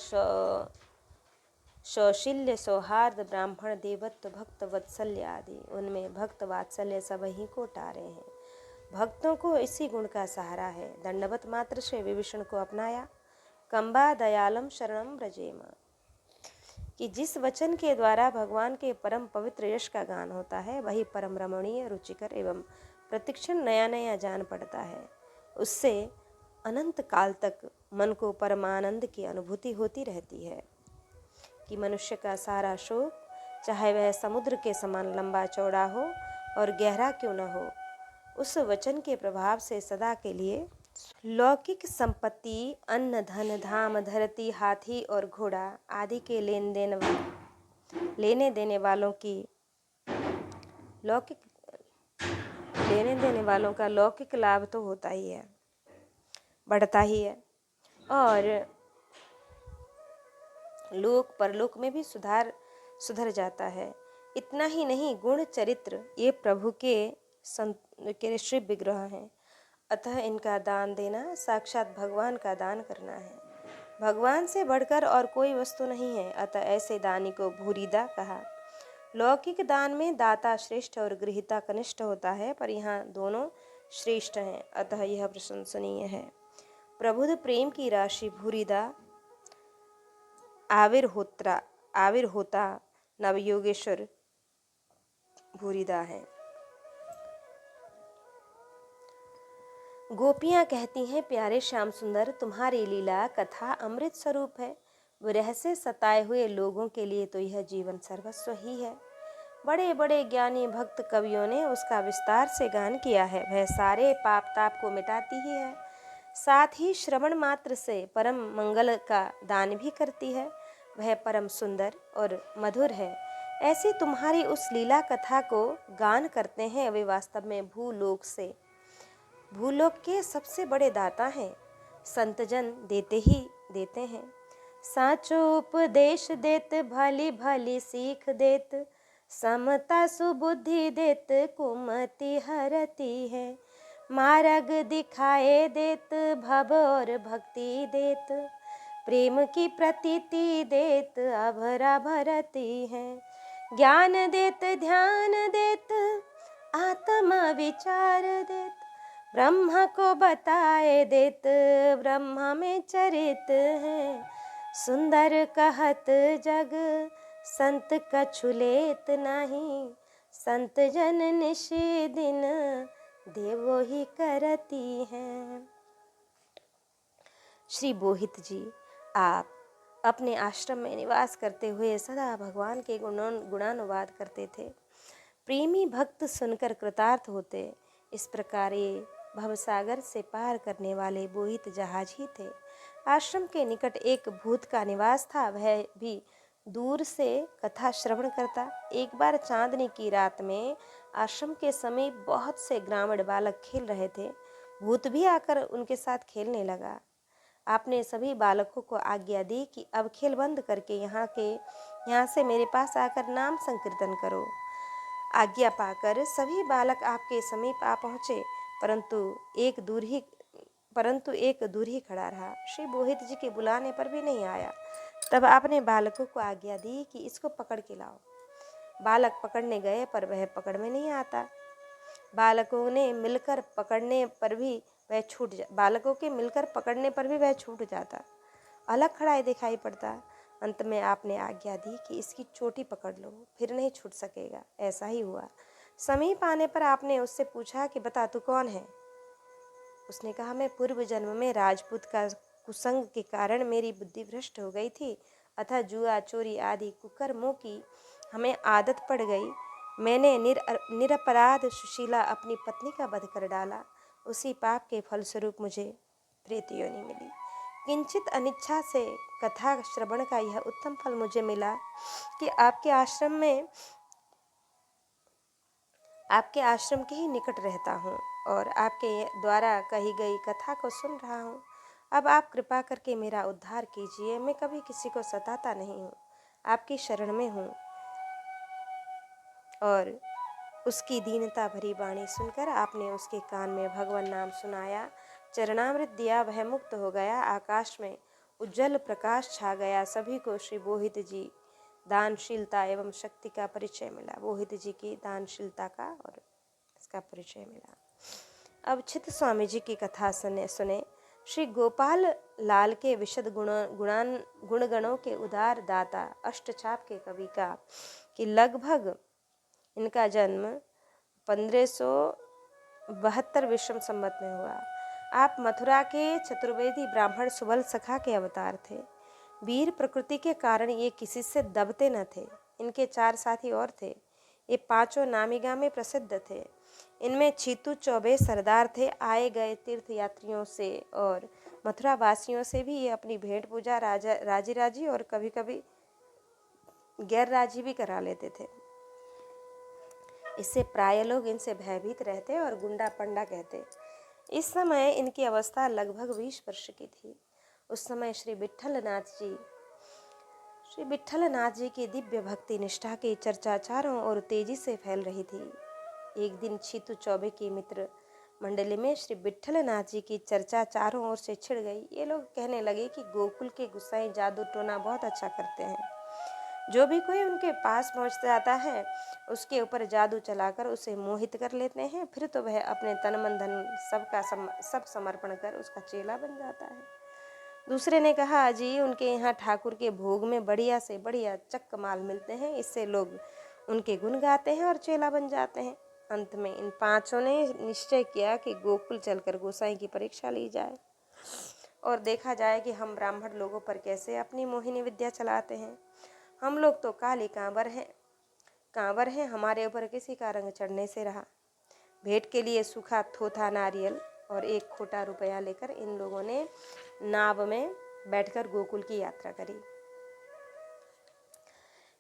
शौशील्य सौहार्द ब्राह्मण देवत्व भक्त वत्सल्य आदि, उनमें भक्त वात्सल्य सब ही को टारे हैं। भक्तों को इसी गुण का सहारा है। दंडवत मात्र से विभीषण को अपनाया, कंबा दयालम शरणम ब्रजेम। कि जिस वचन के द्वारा भगवान के परम पवित्र यश का गान होता है वही परम रमणीय रुचिकर एवं प्रतिक्षण नया नया जान पड़ता है। उससे अनंत काल तक मन को परमानंद की अनुभूति होती रहती है। कि मनुष्य का सारा शोक चाहे वह समुद्र के समान लंबा चौड़ा हो और गहरा क्यों न हो, उस वचन के प्रभाव से सदा के लिए लौकिक संपत्ति, अन्न धन धाम धरती हाथी और घोड़ा आदि के लेने देने वालों का लौकिक लाभ तो होता ही है, बढ़ता ही है और लोक परलोक में भी सुधर जाता है। इतना ही नहीं, गुण चरित्र ये प्रभु के श्री विग्रह हैं, अतः इनका दान देना साक्षात भगवान का दान करना है। भगवान से बढ़कर और कोई वस्तु नहीं है, अतः ऐसे दानी को भूरिदा कहा। लौकिक दान में दाता श्रेष्ठ और गृहीता कनिष्ठ होता है, पर यहाँ दोनों श्रेष्ठ हैं, अतः यह प्रशंसनीय है। प्रबुद्ध प्रेम की राशि भूरिदा आविर्होता नवयोगेश्वर भूरिदा है। गोपियाँ कहती हैं, प्यारे श्याम सुंदर तुम्हारी लीला कथा अमृत स्वरूप है। विरह से सताए हुए लोगों के लिए तो यह जीवन सर्वस्व ही है। बड़े बड़े ज्ञानी भक्त कवियों ने उसका विस्तार से गान किया है। वह सारे पाप ताप को मिटाती ही है, साथ ही श्रवण मात्र से परम मंगल का दान भी करती है। वह परम सुंदर और मधुर है। ऐसी तुम्हारी उस लीला कथा को गान करते हैं वे वास्तव में भूलोक के सबसे बड़े दाता हैं। संतजन देते ही देते हैं। साचो उपदेश देत, भली भली सीख देत, समता सुबुद्धि देत, कुमति हरती है। मार्ग दिखाए देत, भव और भक्ति देत, प्रेम की प्रतीति देत, अभरा भरती है। ज्ञान देत, ध्यान देत, आत्मा विचार देत, ब्रह्म को बताए देत, ब्रह्म में चरित है। सुंदर कहत जग, संत कछु लेत नहीं, संत जन निशि दिन देवो ही करती हैं। श्री बोहित जी, आप अपने आश्रम में निवास करते हुए सदा भगवान के गुणानुवाद करते थे। प्रेमी भक्त सुनकर कृतार्थ होते। इस प्रकार ये भवसागर से पार करने वाले बोहित जहाज ही थे। आश्रम के निकट एक भूत का निवास था, वह भी दूर से कथा श्रवण करता। एक बार चांदनी की रात में आश्रम के समीप बहुत से ग्रामीण बालक खेल रहे थे। भूत भी आकर उनके साथ खेलने लगा। आपने सभी बालकों को आज्ञा दी कि अब खेल बंद करके यहाँ से मेरे पास आकर नाम संकीर्तन करो। आज्ञा पाकर सभी बालक आपके समीप आ पहुँचे, परंतु एक दूर ही खड़ा रहा। श्री बोहित जी के बुलाने पर भी नहीं आया। तब आपने बालकों को आज्ञा दी कि इसको पकड़ के लाओ। बालक पकड़ने गए पर वह पकड़ में नहीं आता। बालकों के मिलकर पकड़ने पर भी वह छूट जाता, अलग खड़ा ही दिखाई पड़ता। अंत में आपने आज्ञा दी कि इसकी चोटी पकड़ लो, फिर नहीं छूट सकेगा। ऐसा ही हुआ। समीप आने पर आपने उससे पूछा कि बता तू कौन है। उसने कहा, मैं पूर्व जन्म में राजपूत का कुसंग के कारण मेरी बुद्धि भ्रष्ट हो गई थी, अतः जुआ चोरी आदि कुकर्मों की हमें आदत पड़ गई। मैंने निरपराध सुशीला अपनी पत्नी का वध कर डाला। उसी पाप के फलस्वरूप मुझे प्रेत योनि मिली। किंचित अनिच्छा से कथा श्रवण का यह उत्तम फल मुझे मिला कि आपके आश्रम के ही निकट रहता हूँ और आपके द्वारा कही गई कथा को सुन रहा हूँ। अब आप कृपा करके मेरा उद्धार कीजिए। मैं कभी किसी को सताता नहीं हूँ, आपकी शरण में हूँ। और उसकी दीनता भरी वाणी सुनकर आपने उसके कान में भगवान नाम सुनाया, चरणामृत दिया, वह मुक्त हो गया। आकाश में उज्जवल प्रकाश छा गया। सभी को श्री बोहित जी दानशीलता एवं शक्ति का परिचय मिला। बोहित जी की दानशीलता का और इसका परिचय मिला। अब चित्त स्वामी जी की कथा सुने। श्री गोपाल लाल के विशद गुणगणों के उदार दाता अष्टचाप के कवि का कि लगभग इनका जन्म 1572 विषम संवत में हुआ। आप मथुरा के चतुर्वेदी ब्राह्मण सुबल सखा के अवतार थे। वीर प्रकृति के कारण ये किसी से दबते न थे। इनके 4 साथी और थे। ये 5 नामी-गामी प्रसिद्ध थे। इनमें छीतू चौबे सरदार थे। आए गए तीर्थ यात्रियों से और मथुरा वासियों से भी ये अपनी भेंट पूजा राजी राजी और कभी कभी गैर राजी भी करा लेते थे। इससे प्राय लोग इनसे भयभीत रहते और गुंडा पंडा कहते। इस समय इनकी अवस्था लगभग 20 वर्ष की थी। उस समय श्री विट्ठलनाथ जी की दिव्य भक्ति निष्ठा की चर्चा चारों ओर तेजी से फैल रही थी। एक दिन छीतू चौबे की मित्र मंडली में श्री विट्ठलनाथ जी की चर्चा चारों ओर से छिड़ गई। ये लोग कहने लगे कि गोकुल के गुसाई जादू टोना बहुत अच्छा करते हैं। जो भी कोई उनके पास पहुंच जाता है उसके ऊपर जादू चलाकर उसे मोहित कर लेते हैं। फिर तो वह अपने तन मन धन सब समर्पण कर उसका चेला बन जाता है। दूसरे ने कहा, अजी उनके यहाँ ठाकुर के भोग में बढ़िया से बढ़िया चक्क माल मिलते हैं, इससे लोग उनके गुण गाते हैं और चेला बन जाते हैं। अंत में इन 5 ने निश्चय किया कि गोकुल चलकर गोसाई की परीक्षा ली जाए और देखा जाए कि हम ब्राह्मण लोगों पर कैसे अपनी मोहिनी विद्या चलाते हैं। हम लोग तो काली कांवर हैं, हमारे ऊपर किसी का रंग चढ़ने से रहा। भेंट के लिए सूखा थोथा नारियल और 1 खोटा रुपया लेकर इन लोगों ने नाव में बैठकर गोकुल की यात्रा करी।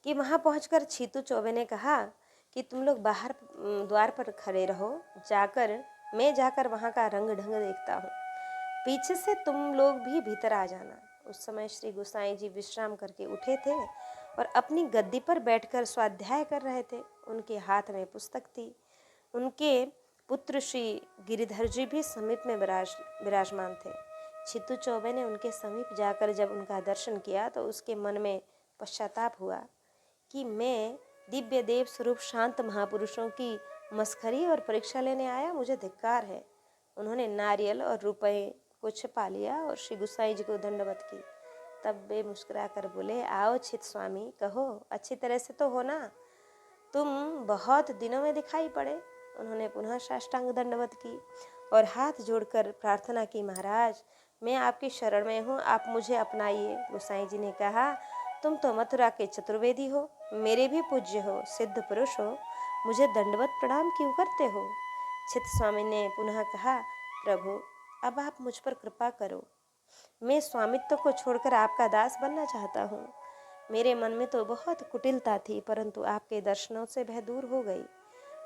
कि वहां पहुंचकर छीतू चौबे ने कहा कि तुम लोग बाहर द्वार पर खड़े रहो, मैं जाकर वहां का रंग ढंग देखता हूँ। पीछे से तुम लोग भी भीतर आ जाना। उस समय श्री गोसाई जी विश्राम करके उठे थे और अपनी गद्दी पर बैठकर स्वाध्याय कर रहे थे। उनके हाथ में पुस्तक थी। उनके पुत्र श्री गिरिधर जी भी समीप में विराजमान थे। छीतू चौबे ने उनके समीप जाकर जब उनका दर्शन किया तो उसके मन में पश्चाताप हुआ कि मैं दिव्य देव स्वरूप शांत महापुरुषों की मस्खरी और परीक्षा लेने आया, मुझे धिक्कार है। उन्होंने नारियल और रुपए को छिपा लिया और श्री गोसाई जी को दंडवत की। तब वे मुस्कुरा कर बोले, आओ चित स्वामी, कहो अच्छी तरह से तो हो ना, तुम बहुत दिनों में दिखाई पड़े। उन्होंने पुनः साष्टांग दंडवत की और हाथ जोड़कर प्रार्थना की, महाराज मैं आपकी शरण में हूँ, आप मुझे अपनाइए। गोसाई जी ने कहा, तुम तो मथुरा के चतुर्वेदी हो, मेरे भी पूज्य हो, सिद्ध पुरुष हो, मुझे दंडवत प्रणाम क्यों करते हो। चित स्वामी ने पुनः कहा, प्रभु अब आप मुझ पर कृपा करो, मैं स्वामित्व को छोड़कर आपका दास बनना चाहता हूँ। मेरे मन में तो बहुत कुटिलता थी, परंतु आपके दर्शनों से वह दूर हो गई।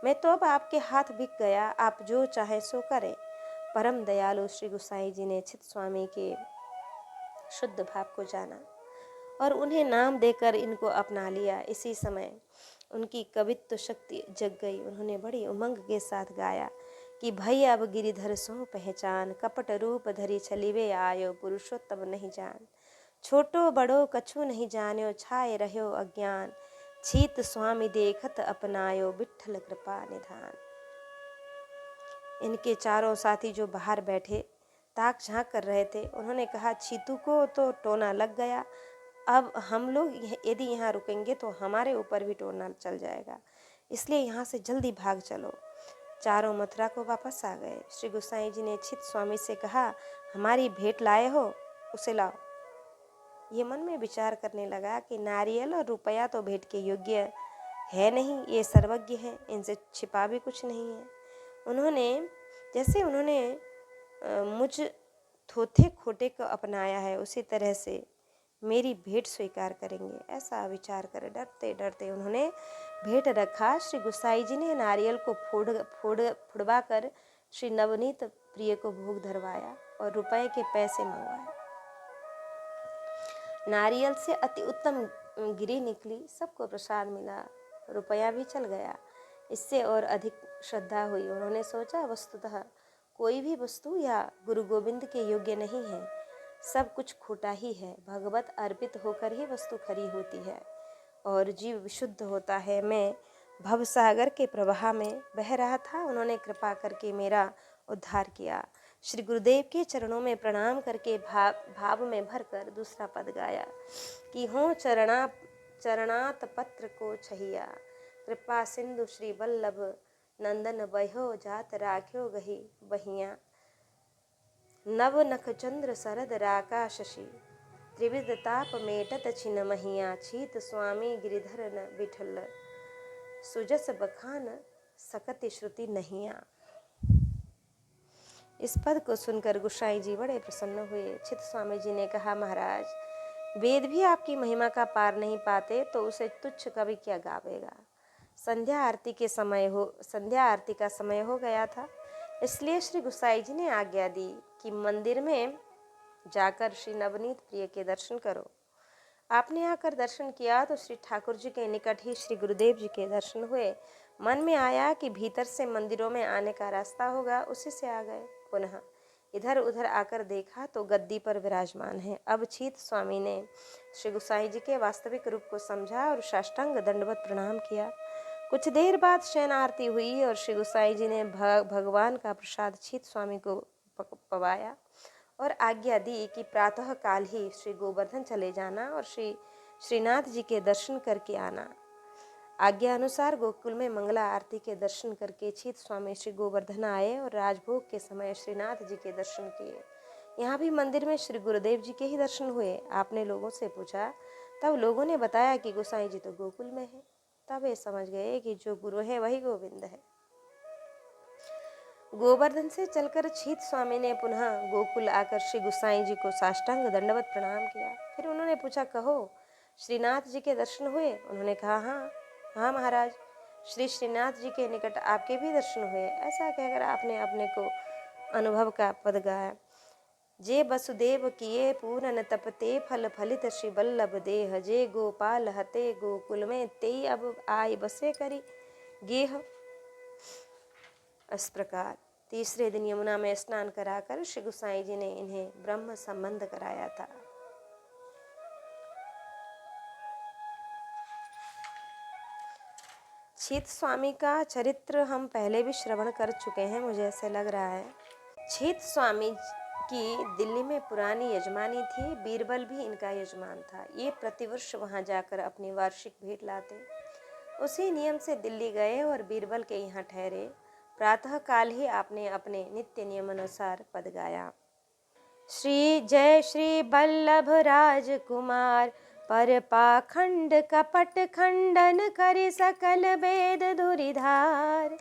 मैं तो अब आपके हाथ बिक गया, आप जो चाहे सो करें। परम दयालु श्री गोसाई जी ने चित स्वामी के शुद्ध भाव को जाना और उन्हें नाम देकर इनको अपना लिया। इसी समय उनकी कवित्व शक्ति जग गई। उन्होंने बड़ी उमंग के साथ गाया कि भई अब गिरिधर सो पहचान, कपट रूप धरी छलिवे आयो, पुरुषोत्तम नहीं जान। छोटो बड़ो कछु नहीं जान्यो, छाए रह्यो अज्ञान। छीत स्वामी देखत अपनायो, विट्ठल कृपा निधान। इनके चारों साथी जो बाहर बैठे ताक झांक कर रहे थे, उन्होंने कहा, चीतू को तो टोना लग गया, अब हम लोग यदि यहाँ रुकेंगे तो हमारे ऊपर भी टोना चल जाएगा, इसलिए यहाँ से जल्दी भाग चलो। चारों मथुरा को वापस आ गए। श्री गोसाई जी ने छित स्वामी से कहा, हमारी भेंट लाए हो, उसे लाओ। ये मन में विचार करने लगा कि नारियल और रुपया तो भेंट के योग्य है नहीं, ये सर्वज्ञ है, इनसे छिपा भी कुछ नहीं है। उन्होंने मुझ थोथे खोटे को अपनाया है, उसी तरह से मेरी भेंट स्वीकार करेंगे, ऐसा विचार कर डरते डरते उन्होंने भेंट रखा। श्री गोसाई जी ने नारियल को फुड़वा कर श्री नवनीत प्रिय को भोग धरवाया और रुपए के पैसे मंगवाए। नारियल से अति उत्तम गिरी निकली, सबको प्रसाद मिला, रुपया भी चल गया। इससे और अधिक श्रद्धा हुई। उन्होंने सोचा, वस्तुतः कोई भी वस्तु या गुरु गोविंद के योग्य नहीं है, सब कुछ खोटा ही है। भगवत अर्पित होकर ही वस्तु खरी होती है और जीव विशुद्ध होता है। मैं भवसागर के प्रवाह में बह रहा था, उन्होंने कृपा करके मेरा उद्धार किया। श्री गुरुदेव के चरणों में प्रणाम करके भाव में भरकर दूसरा पद गाया कि हो चरणात पत्र को छहिया, कृपा सिंधु श्री वल्लभ नंदन बहो जात राख्यो गही बहिया, नव नख चंद्र सरद राका शशि, त्रिविध ताप मेटत छिन महिया, छीत स्वामी गिरिधर न बिठल, सुजस बखान सकति श्रुति नहिया। इस पद को सुनकर गोसाई जी बड़े प्रसन्न हुए। छित स्वामी जी ने कहा, महाराज, वेद भी आपकी महिमा का पार नहीं पाते तो उसे तुच्छ कवि क्या गावेगा। संध्या आरती का समय हो गया था, इसलिए श्री गोसाई जी ने आज्ञा दी कि मंदिर में जाकर श्री नवनीत प्रिय के दर्शन करो। आपने आकर दर्शन किया तो श्री ठाकुर जी के निकट ही श्री गुरुदेव जी के दर्शन हुए। मन में आया कि भीतर से मंदिरों में आने का रास्ता होगा, उसी से आ गए। पुनः इधर उधर आकर देखा तो गद्दी पर विराजमान है। अब छीत स्वामी ने श्री गोसाई जी के वास्तविक रूप को समझा और साष्टांग दंडवत प्रणाम किया। कुछ देर बाद शयन आरती हुई और श्री गोसाई जी ने भगवान का प्रसाद छीत स्वामी को पवाया और आज्ञा दी कि प्रातः काल ही श्री गोवर्धन चले जाना और श्रीनाथ जी के दर्शन करके आना। आज्ञा अनुसार गोकुल में मंगला आरती के दर्शन करके छीत स्वामी श्री गोवर्धन आए और राजभोग के समय श्रीनाथ जी के दर्शन किए। यहाँ भी मंदिर में श्री गुरुदेव जी के ही दर्शन हुए। आपने लोगों से पूछा, तब लोगों ने बताया कि गोसाई जी तो गोकुल में है। तब ये समझ गए कि जो गुरु है वही गोविंद है। गोवर्धन से चलकर छीत स्वामी ने पुनः गोकुल आकर श्री गोसाई जी को साष्टांग दंडवत प्रणाम किया। फिर उन्होंने पूछा, कहो, श्रीनाथ जी के दर्शन हुए? उन्होंने कहा, हाँ महाराज, श्रीनाथ जी के निकट आपके भी दर्शन हुए। ऐसा कहकर आपने अपने को अनुभव का पद गाया। जे वसुदेव किए पूरन तपते फल फलित श्री वल्लभ देह, जे गोपाल हते गोकुल में तेई अब आय बसे करी गेह। इस प्रकार तीसरे दिन यमुना में स्नान कराकर श्री गोसाई जी ने इन्हें ब्रह्म संबंध कराया था। छीत स्वामी का चरित्र हम पहले भी श्रवण कर चुके हैं, मुझे ऐसे लग रहा है। छीत स्वामी की दिल्ली में पुरानी यजमानी थी, बीरबल भी इनका यजमान था। ये प्रतिवर्ष वहां जाकर अपनी वार्षिक भेंट लाते। उसी नियम से दिल्ली गए और बीरबल के यहाँ ठहरे। प्रातः काल ही आपने अपने नित्य नियम अनुसार पद गाया। श्री जय श्री वल्लभ राजकुमार, पर पाखंड कपट खंडन करि सकल वेद धुरिधार,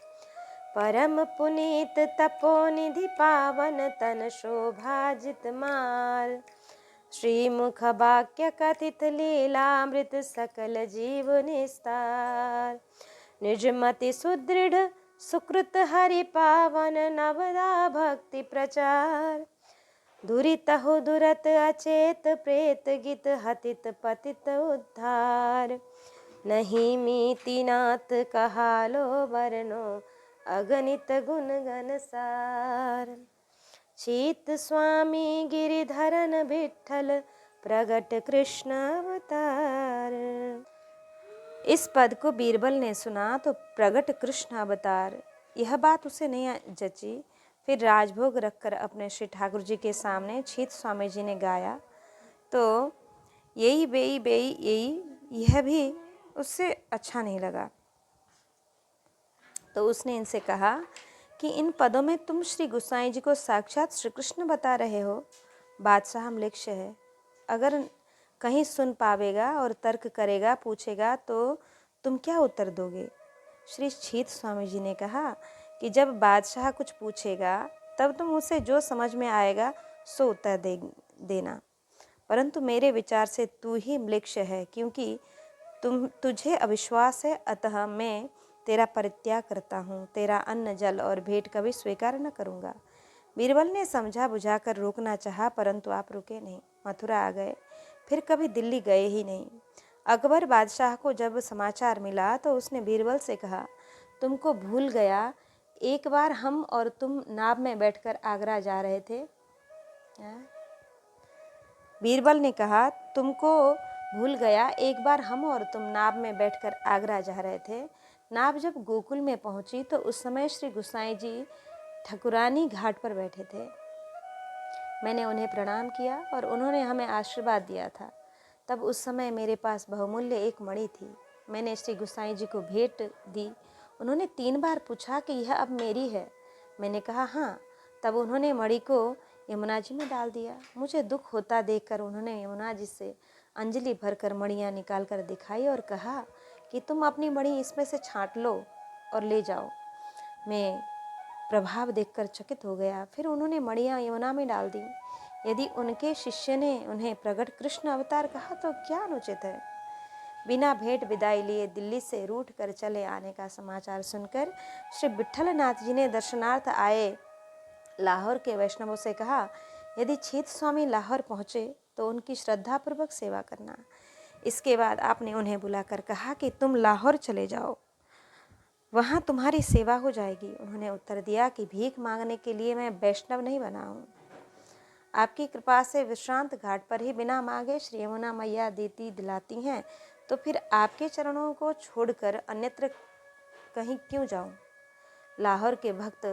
परम पुनीत तपोनिधि पावन तन शोभाजित मार, श्रीमुख वाक्य कथित लीलामृत सकल जीव निस्तार, निजमति सुदृढ़ सुकृत हरि पावन नवदा भक्ति प्रचार, दुरितहु दुरत अचेत प्रेत गित हतित पतित उद्धार, नहीं मीति नाथ कहालो वर्णो अगणित गुण गण सार, छीत स्वामी गिरिधरन विठ्ठल प्रगट कृष्ण अवतार। इस पद को बीरबल ने सुना तो प्रगट कृष्ण अवतार यह बात उसे नहीं जची। फिर राजभोग रखकर अपने श्री ठाकुर जी के सामने छीत स्वामी जी ने गाया तो यही बेई बेई यही, यह भी उससे अच्छा नहीं लगा। तो उसने इनसे कहा कि इन पदों में तुम श्री गोसाई जी को साक्षात श्री कृष्ण बता रहे हो। बादशाह मलेच्छ है, अगर कहीं सुन पावेगा और तर्क करेगा, पूछेगा तो तुम क्या उत्तर दोगे? श्री छीत स्वामी जी ने कहा कि जब बादशाह कुछ पूछेगा तब तुम उसे जो समझ में आएगा सो उत्तर देना, परंतु मेरे विचार से तू ही मलेच्छ है, क्योंकि तुझे अविश्वास है, अतः मैं तेरा परित्याग करता हूँ। तेरा अन्न जल और भेंट कभी स्वीकार न करूँगा। बीरबल ने समझा बुझाकर रोकना चाहा, परंतु आप रुके नहीं। मथुरा आ गए, फिर कभी दिल्ली गए ही नहीं। अकबर बादशाह को जब समाचार मिला तो उसने बीरबल से कहा, तुमको भूल गया, एक बार हम और तुम नाव में बैठकर आगरा जा रहे थे। बीरबल ने कहा, तुमको भूल गया, एक बार हम और तुम नाव में बैठकर आगरा जा रहे थे। नाव जब गोकुल में पहुंची तो उस समय श्री गोसाई जी ठकुरानी घाट पर बैठे थे। मैंने उन्हें प्रणाम किया और उन्होंने हमें आशीर्वाद दिया था। तब उस समय मेरे पास बहुमूल्य एक मणि थी। मैंने श्री गोसाई जी को भेंट दी। उन्होंने 3 बार पूछा कि यह अब मेरी है। मैंने कहा हाँ। तब उन्होंने मणि को यमुना जी में डाल दिया। मुझे दुख होता देखकर उन्होंने यमुना जी से अंजलि भरकर मणियाँ निकाल कर दिखाई और कहा कि तुम अपनी मणि इसमें से छांट लो और ले जाओ। मैं प्रभाव देखकर चकित हो गया। फिर उन्होंने मणियाँ यमुना में डाल दी। यदि उनके शिष्य ने उन्हें प्रगट कृष्ण अवतार कहा तो क्या अनुचित है? बिना भेंट विदाई लिए दिल्ली से रूठ कर चले आने का समाचार सुनकर श्री विट्ठलनाथ जी ने दर्शनार्थ आए लाहौर के वैष्णवों से कहा, यदि छीत स्वामी लाहौर पहुँचे तो उनकी श्रद्धापूर्वक सेवा करना। इसके बाद आपने उन्हें बुलाकर कहा कि तुम लाहौर चले जाओ, वहाँ तुम्हारी सेवा हो जाएगी। उन्होंने उत्तर दिया कि भीख मांगने के लिए मैं वैष्णव नहीं बना हूँ। आपकी कृपा से विश्रांत घाट पर ही बिना मांगे श्री यमुना मैया देती दिलाती हैं, तो फिर आपके चरणों को छोड़कर अन्यत्र कहीं क्यों जाऊँ? लाहौर के भक्त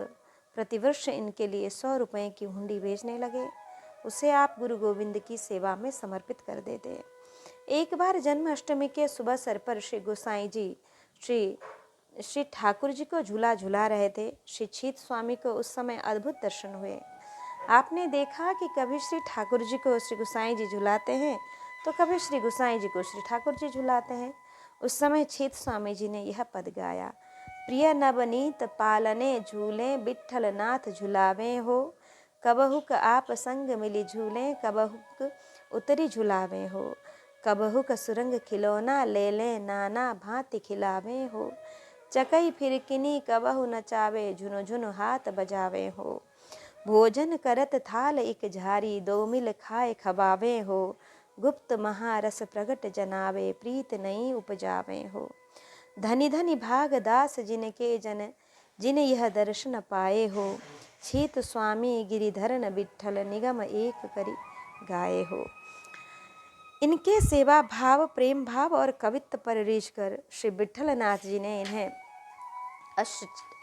प्रतिवर्ष इनके लिए 100 रुपये की हुंडी भेजने लगे। उसे आप गुरु गोविंद की सेवा में समर्पित कर देते। एक बार जन्माष्टमी के सुबह सर पर श्री गोसाई जी श्री ठाकुर जी को झूला झुला रहे थे। श्री छीत स्वामी को उस समय अद्भुत दर्शन हुए। आपने देखा कि कभी श्री ठाकुर जी को श्री गोसाई जी झुलाते हैं तो कभी श्री गोसाई जी को श्री ठाकुर जी झुलाते हैं। उस समय छीत स्वामी जी ने यह पद गाया, प्रिय नवनीत पालने झूले विट्ठल नाथ झुलावे हो, कबहुक आप संग मिली झूले कबहुक उतरी झुलावे हो, कबहुक सुरंग खिलौना ले ले नाना भांति खिलावे हो, चकई फिरकिनी कबहु नचावे झुनो झुनो हाथ बजावे हो, भोजन करत थाल एक झारी दो मिल खाए खबावे हो, गुप्त महारस प्रगट जनावे प्रीत नहीं उपजावे हो, धनी धनी भाग दास जिनके जिन यह दर्शन पाए हो, छीत स्वामी गिरिधरन विट्ठल निगम एक करी गाए हो। इनके सेवा भाव, प्रेम भाव और कवित्व पर रीझ कर श्री विट्ठलनाथ जी ने इन्हें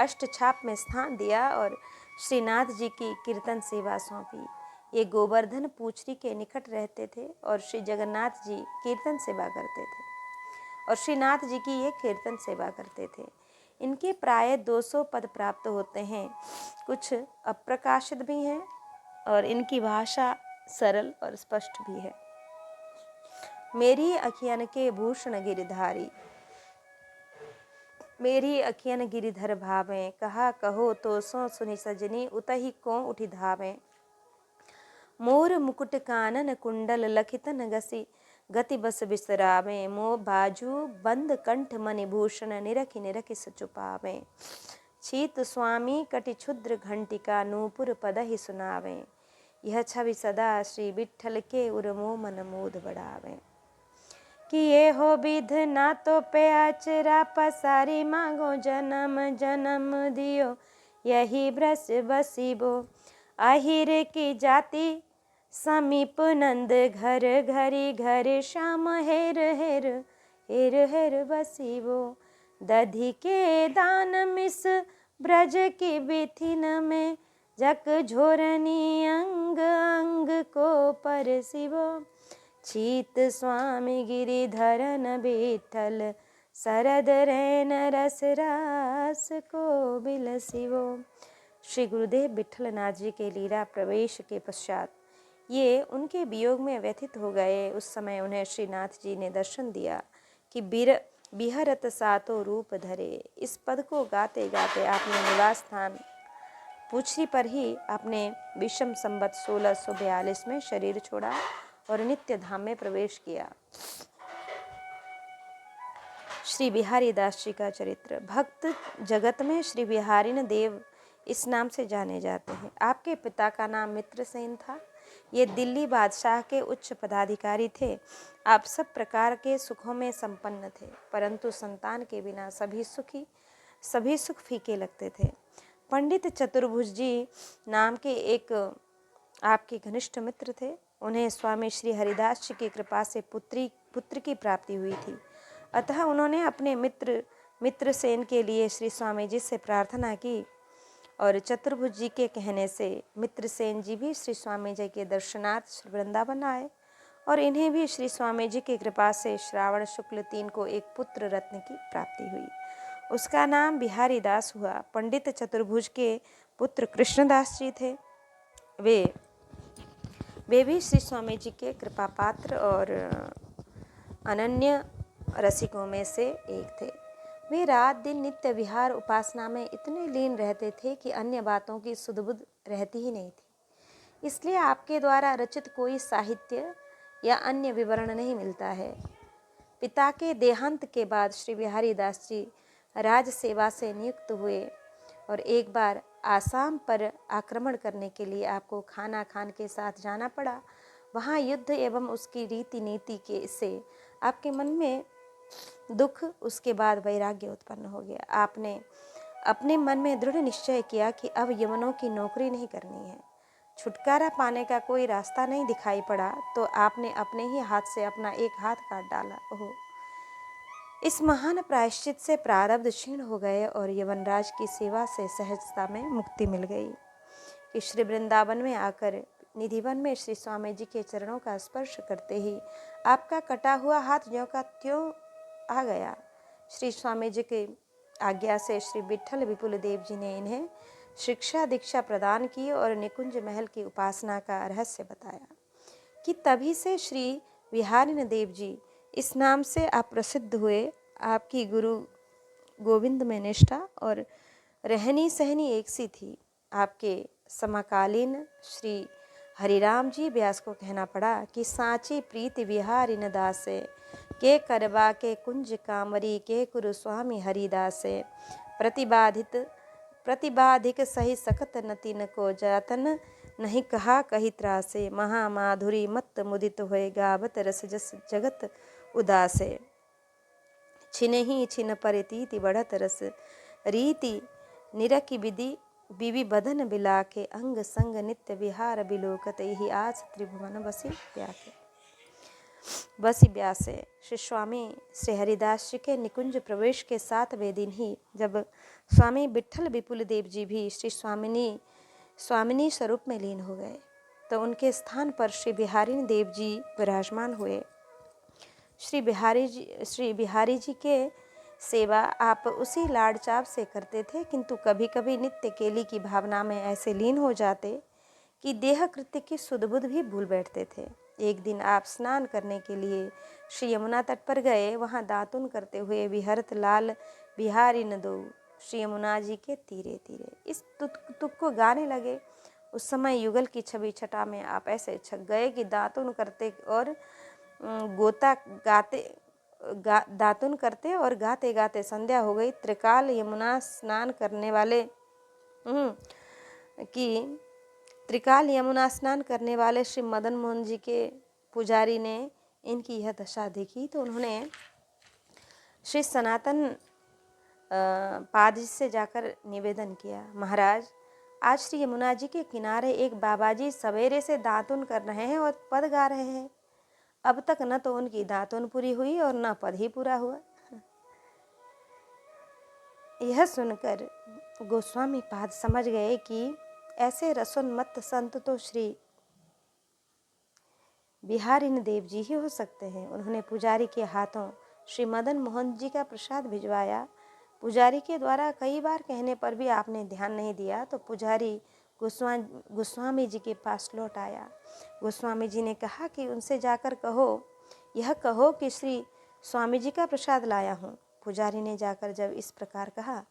अष्टछाप में स्थान दिया और श्रीनाथ जी की कीर्तन सेवा सौंपी। ये गोवर्धन पूछरी के निकट रहते थे और श्री जगन्नाथ जी कीर्तन सेवा करते थे और श्रीनाथ जी की ये कीर्तन सेवा करते थे। इनके प्राय 200 पद प्राप्त होते हैं, कुछ अप्रकाशित भी हैं और इनकी भाषा सरल और स्पष्ट भी है। मेरी अखियन के भूषण गिरधारी, मेरी अखियन गिरिधर भावें, कहा कहो तो सो सुनि सजनी उतहि को उठि धावें, मोर मुकुट कानन कुंडल लखितन गसी गति बस बिसरावें, मो बाजू बंद कंठ मणिभूषण निरखि निरखि सचुपावें, छीत स्वामी कटि क्षुद्र घंटिका नूपुर पद ही सुनावें, यह छवि सदा श्री विट्ठल के उर्मो मन मोद बढ़ावें, कि ये हो विध ना तो पे आचरा पसारी मांगो जन्म जन्म दियो यही ब्रस बसीबो, आहिर की जाति समीप नंद घर घरी घर श्याम हेर हेर हेर हेर बसीबो, दधि के दान मिस ब्रज की बिथिन में झकझोरनी अंग अंग को परसिवो। छीत स्वामी गिरिधरन विठ्ठल सरद रैन रस रास को बिलसिवो। श्री गुरुदेव विठ्ठलनाथ जी के लीला प्रवेश के पश्चात ये उनके वियोग में व्यथित हो गए। उस समय उन्हें श्रीनाथ जी ने दर्शन दिया कि बिहरत सातो रूप धरे। इस पद को गाते गाते आपने निवास स्थान पुछरी पर ही अपने विषम संवत 1642 में शरीर छोड़ा और नित्य धाम में प्रवेश किया। श्री बिहारी दास जी का चरित्र। भक्त जगत में श्री बिहारी देव इस नाम से जाने जाते हैं। आपके पिता का नाम मित्रसेन था। ये दिल्ली बादशाह के उच्च पदाधिकारी थे। आप सब प्रकार के सुखों में संपन्न थे, परंतु संतान के बिना सभी सुख फीके लगते थे। पंडित चतुर्भुज जी नाम के एक आपके घनिष्ठ मित्र थे। उन्हें स्वामी श्री हरिदास जी की कृपा से पुत्र की प्राप्ति हुई थी। अतः उन्होंने अपने मित्रसेन के लिए श्री स्वामी जी से प्रार्थना की और चतुर्भुज जी के कहने से मित्रसेन जी भी श्री स्वामी जी के दर्शनार्थ श्री वृंदावन आए और इन्हें भी श्री स्वामी जी की कृपा से श्रावण शुक्ल 3 को एक पुत्र रत्न की प्राप्ति हुई। उसका नाम बिहारी दास हुआ। पंडित चतुर्भुज के पुत्र कृष्णदास जी थे। वे भी श्री स्वामी जी के कृपा पात्र और अनन्य रसिकों में से एक थे। वे रात दिन नित्य विहार उपासना में इतने लीन रहते थे कि अन्य बातों की सुध बुध रहती ही नहीं थी। इसलिए आपके द्वारा रचित कोई साहित्य या अन्य विवरण नहीं मिलता है। पिता के देहांत के बाद श्री बिहारी दास जी राज सेवा से नियुक्त हुए और एक बार आसाम पर आक्रमण करने के लिए आपको खाना खान के साथ जाना पड़ा। वहाँ युद्ध एवं उसकी रीति नीति के से आपके मन में दुख, उसके बाद वैराग्य उत्पन्न हो गया। आपने अपने मन में दृढ़ निश्चय किया कि अब यमनों की नौकरी नहीं करनी है। छुटकारा पाने का कोई रास्ता नहीं दिखाई पड़ा तो आपने अपने ही हाथ से अपना एक हाथ काट डाला। ओह! इस महान प्रायश्चित से प्रारब्ध क्षीण हो गए और यवनराज की सेवा से सहजता में मुक्ति मिल गई कि श्री वृंदावन में आकर निधिवन में श्री स्वामी जी के चरणों का स्पर्श करते ही आपका कटा हुआ हाथ ज्यों का त्यों आ गया। श्री स्वामी जी की आज्ञा से श्री विठ्ठल विपुल देव जी ने इन्हें शिक्षा दीक्षा प्रदान की और निकुंज महल की उपासना का रहस्य बताया कि तभी से श्री बिहारी देव जी इस नाम से आप प्रसिद्ध हुए। आपकी गुरु गोविंद में निष्ठा और रहनी सहनी एक सी थी। आपके समकालीन श्री हरिराम जी व्यास को कहना पड़ा कि सांची प्रीति बिहारी न दासे के करबा के कुंज कामरी के कुरु स्वामी हरिदासे प्रतिबाधिक सही सकत नतिन को जातन नहीं कहा कही त्रासे महामाधुरी मत मुदित होए गावत रस जस जगत उदासे छिनहि छिन परितीति बढ़त रस रीति निरखि विधि बीवी बदन बिलाके अंग संग नित्य विहार बिलोकत ही आस त्रिभुवन बसी ब्यासे। श्री स्वामी श्री हरिदास जी के निकुंज प्रवेश के 7वें दिन ही जब स्वामी विठ्ठल विपुल देव जी भी श्री स्वामिनी स्वरूप में लीन हो गए तो उनके स्थान पर श्री बिहारी देव जी विराजमान हुए। श्री बिहारी जी के सेवा आप उसी लाड़ चाव से करते थे, किंतु कभी कभी नित्य केली की भावना में ऐसे लीन हो जाते कि देह कृत्य की सुध बुध भी भूल बैठते थे। एक दिन आप स्नान करने के लिए श्री यमुना तट पर गए। वहाँ दातुन करते हुए विहरत लाल बिहारी न दो श्री यमुना जी के तीरे तीरे इस तुक को गाने लगे। उस समय युगल की छवि छटा में आप ऐसे छक गए कि दातुन करते और दातुन करते और गाते गाते संध्या हो गई। त्रिकाल यमुना स्नान करने वाले श्री मदन मोहन जी के पुजारी ने इनकी यह दशा देखी तो उन्होंने श्री सनातन पाद जी से जाकर निवेदन किया, महाराज आज श्री यमुना जी के किनारे एक बाबाजी सवेरे से दातुन कर रहे हैं और पद गा रहे हैं। अब तक न तो उनकी दातुन पूरी हुई और न पद ही पूरा हुआ। यह सुनकर गोस्वामी पाद समझ गए कि ऐसे रसोन्मत्त संत तो श्री बिहारिन देव जी ही हो सकते हैं। उन्होंने पुजारी के हाथों श्री मदन मोहन जी का प्रसाद भिजवाया। पुजारी के द्वारा कई बार कहने पर भी आपने ध्यान नहीं दिया तो पुजारी गोस्वामी जी के पास लौट आया। गोस्वामी जी ने कहा कि उनसे जाकर यह कहो कि श्री स्वामी जी का प्रसाद लाया हूँ। पुजारी ने जाकर जब इस प्रकार कहा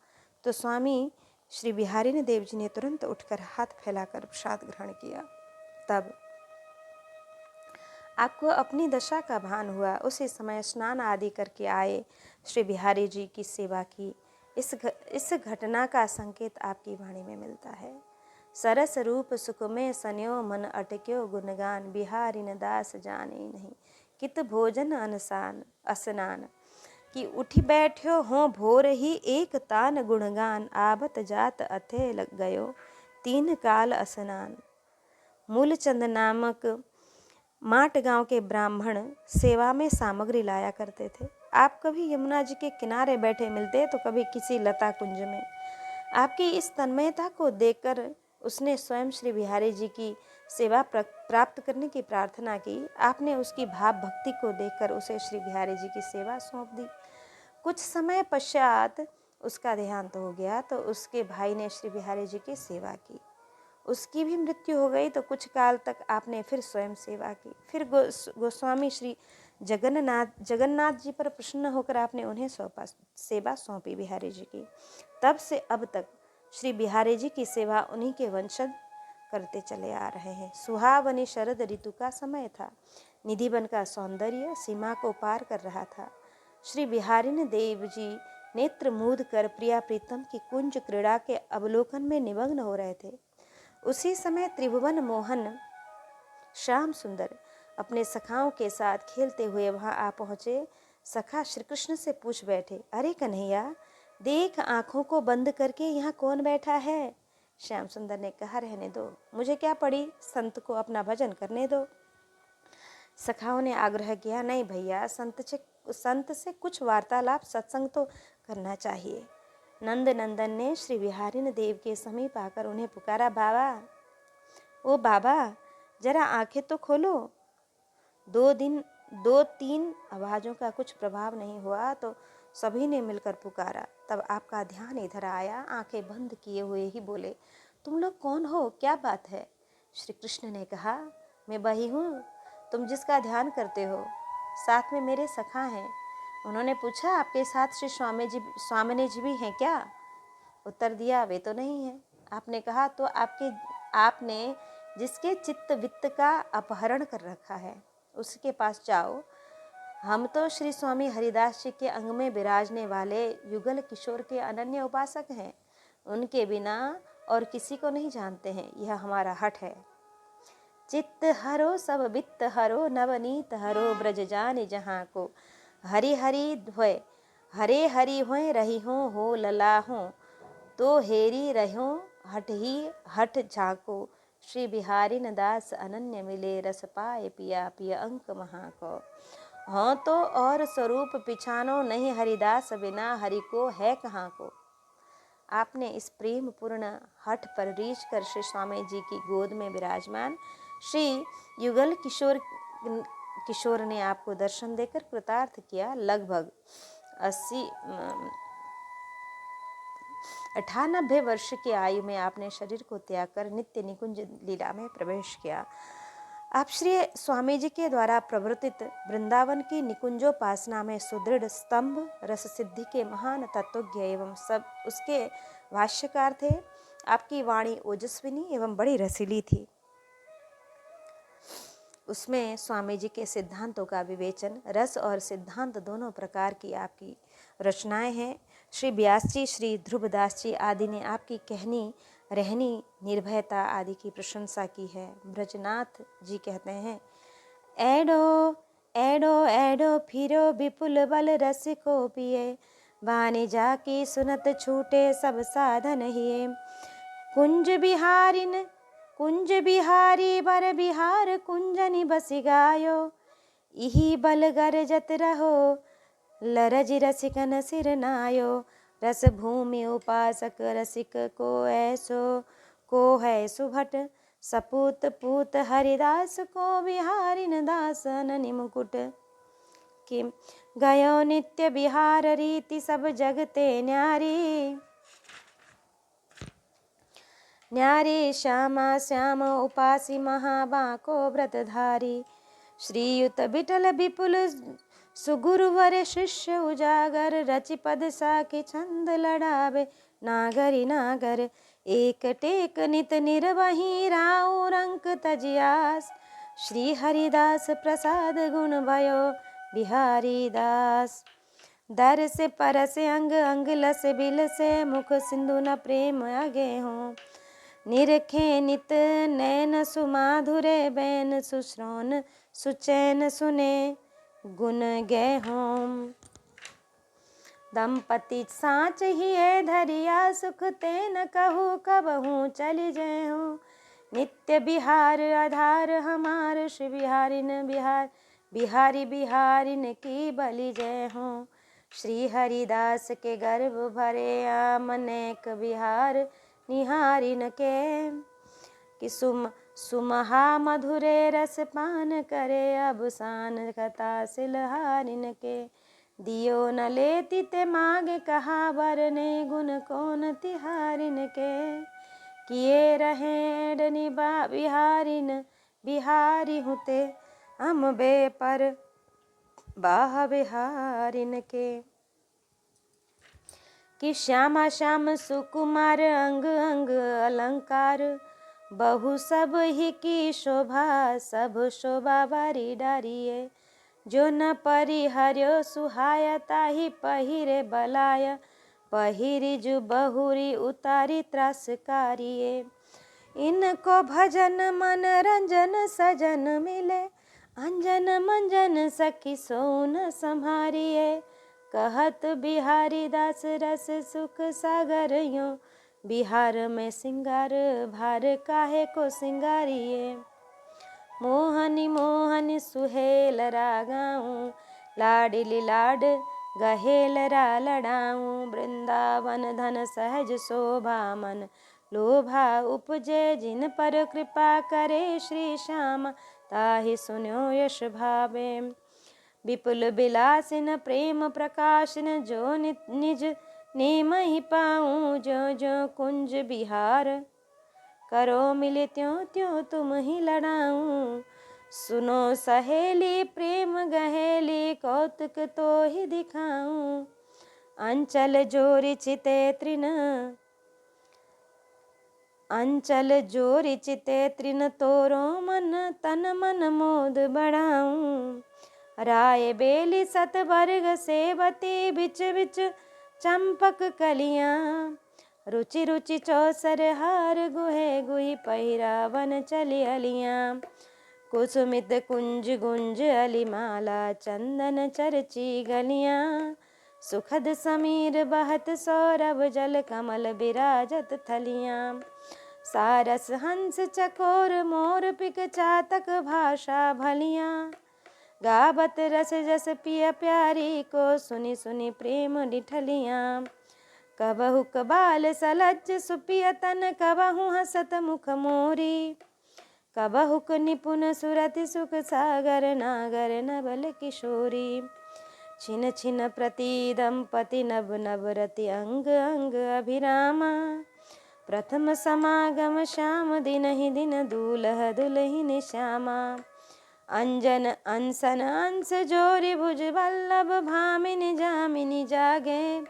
तो स्वामी श्री बिहारी देव जी ने तुरंत उठकर हाथ फैलाकर प्रसाद ग्रहण किया। तब आपको अपनी दशा का भान हुआ। उसी समय स्नान आदि करके आए श्री बिहारी जी की सेवा की। इस घटना का संकेत आपकी वाणी में मिलता है। सरस रूप सुख में सन्यो मन अटक्यो गुणगान, बिहारी न दास जाने नहीं कित भोजन अनसान असनान, कि उठी बैठ्यो हो भोर ही एक तान गुणगान, आबत जात अथे लग गयो तीन काल असनान। मूलचंद नामक माट गांव के ब्राह्मण सेवा में सामग्री लाया करते थे। आप कभी यमुना जी के किनारे बैठे मिलते तो कभी किसी लता कुंज में। आपकी इस तन्मयता को देखकर उसने स्वयं श्री बिहारी जी की सेवा प्राप्त करने की प्रार्थना की। आपने उसकी भाव भक्ति को देखकर उसे श्री बिहारी जी की सेवा सौंप दी। कुछ समय पश्चात उसका देहांत हो गया तो उसके भाई ने श्री बिहारी जी की सेवा की। उसकी भी मृत्यु हो गई तो कुछ काल तक आपने फिर स्वयं सेवा की। फिर गोस्वामी श्री जगन्नाथ जी पर प्रसन्न होकर आपने उन्हें सेवा सौंपी बिहारी जी की। तब से अब तक श्री बिहारी जी की सेवा उन्हीं के वंशज करते चले आ रहे हैं। सुहावनी शरद ऋतु का समय था। निधिवन का सौंदर्य सीमा को पार कर रहा था। श्री बिहारी देव जी नेत्र मूंद कर प्रिया प्रीतम की कुंज क्रीड़ा के अवलोकन में निमग्न हो रहे थे। उसी समय त्रिभुवन मोहन श्याम सुंदर अपने सखाओं के साथ खेलते हुए वहां आ पहुंचे। सखा श्री कृष्ण से पूछ बैठे, अरे कन्हैया, देख आंखों को बंद करके यहाँ कौन बैठा है? श्याम सुंदर ने कहा, रहने दो, मुझे क्या पड़ी, संत को अपना भजन करने दो। सखाओं ने आग्रह किया, नहीं भैया, संत से कुछ वार्तालाप सत्संग तो करना चाहिए। नंद नंदन ने श्री बिहारी देव के समीप आकर उन्हें पुकारा, बाबा, ओ बाबा, जरा आंखें तो खोलो। दो तीन आवाज़ों का कुछ प्रभाव नहीं हुआ तो सभी ने मिलकर पुकारा। तब आपका ध्यान इधर आया। आंखें बंद किए हुए ही बोले, तुम लोग कौन हो, क्या बात है? श्री कृष्ण ने कहा, मैं वही हूँ तुम जिसका ध्यान करते हो, साथ में मेरे सखा हैं। उन्होंने पूछा, आपके साथ श्री स्वामिनी जी भी हैं क्या? उत्तर दिया, वे तो नहीं हैं। आपने कहा, तो आपने जिसके चित्त वित्त का अपहरण कर रखा है उसके पास जाओ। हम तो श्री स्वामी हरिदास जी के अंग में विराजने वाले युगल किशोर के अनन्य उपासक हैं। उनके बिना और किसी को नहीं जानते हैं, यह हमारा हठ है। चित्त हरो सब वित्त हरो, नवनीत हरो ब्रज जान जहाँ को, हरि हरि ध्वय हरे हरि होए रही हो लला हो, तो हेरी रहो हठ ही हठ झाको, श्री बिहारी न दास अनन्य मिले, रस पाए पिया पिया अंक महा को। हाँ तो और स्वरूप पिछानो, नहीं हरिदास बिना हरि को है कहाँ को। आपने इस प्रेम पूर्ण हठ पर रीझ कर श्री स्वामी जी की गोद में विराजमान श्री युगल किशोर ने आपको दर्शन देकर कृतार्थ किया। लगभग 98 वर्ष की आयु में आपने शरीर को त्याग कर नित्य निकुंज लीला में प्रवेश किया। आप श्री स्वामी जी के द्वारा प्रवर्तित वृंदावन की निकुंजोपासना में सुदृढ़ स्तंभ रस सिद्धि के महान तत्वज्ञ एवं सब उसके भाष्यकार थे। आपकी वाणी ओजस्विनी एवं बड़ी रसीली थी। उसमें स्वामी जी के सिद्धांतों का विवेचन, रस और सिद्धांत दोनों प्रकार की आपकी रचनाएं हैं। श्री व्यास जी, श्री ध्रुवदास जी आदि ने आपकी कहनी रहनी, निर्भयता आदि की प्रशंसा की है। ब्रजनाथ जी कहते हैं, एडो एडो एडो फिरो विपुल बल रस को पिए, बाने जाकी सुनत छूटे सब साधन हिए, कुंज बिहारी बर बिहार कुंजनि बसि गायो, इही बल गरजत रहो लरज रसिकन सिर नायो, रस भूमि उपासक रसिक को है सुभट, सपूत पूत हरिदास को बिहारिन दास अननि मुकुट। किम गयो नित्य बिहार रीति सब जगते न्यारी, न्यारी श्यामा श्याम उपासी महाबाको व्रतधारी। श्रीयुत विठल विपुल सुगुरुवर शिष्य उजागर, रचि पद साखी छंद लड़ावे नागरी नागर। एक टेक नित निर्वही राउ रंक तजियास, श्री हरिदास प्रसाद गुण भयो बिहारी दास। दर से पर से अंग अंग लस बिल से, मुख सिंधु न प्रेम आगे हों। निरखे नित नैन सुमाधुरे बैन, सुश्रौन सुचैन सुने गुण गए हों। दंपति साँच ही धरिया, सुख तेन कहूँ कबहूँ चली जय हो। नित्य बिहार आधार हमार, श्री बिहारी बिहारिन की बलि जय हो। श्री हरिदास के गर्भ भरे आम अनेक बिहार निहारिन के, कि सुमहा मधुरे रस पान करे, अब सान कथा सिलहारिन के। दियो न लेती ते मांगे कहा, बरने गुण कौन तिहारिन के। किए रहे डनि बिहारिन बिहारी हुते, हम बे पर बाह बिहारिन के। कि श्यामा श्याम सुकुमार अंग अंग अलंकार, बहु सब ही की शोभा सब शोभा बारी डारिये। जो न परिहर्यो सुहाय, ताहि पहिरे बलाय, पहिरी जु बहुरी उतारी त्रासकारिये। इनको भजन मन रंजन सजन मिले, अंजन मंजन सखी सोन संहारिये। कहत बिहारी दास रस सुख सागर यो, बिहार में सिंगार भार काहे को सिंगारिये। मोहनी मोहनी सुहेल रागाऊं, लाडिली लाड गहेल रा लड़ाऊं। वृंदावन धन सहज शोभा, मन लोभा उपजे जिन पर कृपा करे। श्री श्याम ताहि सुन्यो यश भावे, विपुल विलासिन प्रेम प्रकाशन। जो निज नेम ही पाऊं, जो जो कुंज बिहार करो मिले, त्यों त्यों तुम ही लड़ाऊं। सुनो सहेली प्रेम गहेली, कौतुक तो ही दिखाऊं। अंचल जोरी चिते तृण, अंचल जोरी चिते तृण तोरो मन, तन मन मोद बढ़ाऊं। राय बेली सत वर्ग सेवती, बिच बिच चंपक कलियां। रुचि रुचि चौसर हार, गुहे गुही पहिरावन चली अलियां। कुसुमित कुंज गुंज अलिमाला, चंदन चरची गलियां। सुखद समीर बहत सौरभ, जल कमल बिराजत थलियां। सारस हंस चकोर मोर, पिक चातक भाषा भलियां। गावत रस जस पिय प्यारी को, सुनि सुनि प्रेम डिठलियां। कबहु कबाल सलज्ज सुपिय तन, कबहु हसत मुख मोरी। कबहु निपुण सुरति सुख सागर, नागर नबल किशोरी। छिन छिन प्रति दंपति, नभ नभ रति अंग अंग अभिरामा। प्रथम समागम श्याम, दिन ही दिन दूल्ह दुल्हिन श्यामा। अंजन अंसन अंश जोरी, भुज वल्लभ भामिनी जामिनी जागे।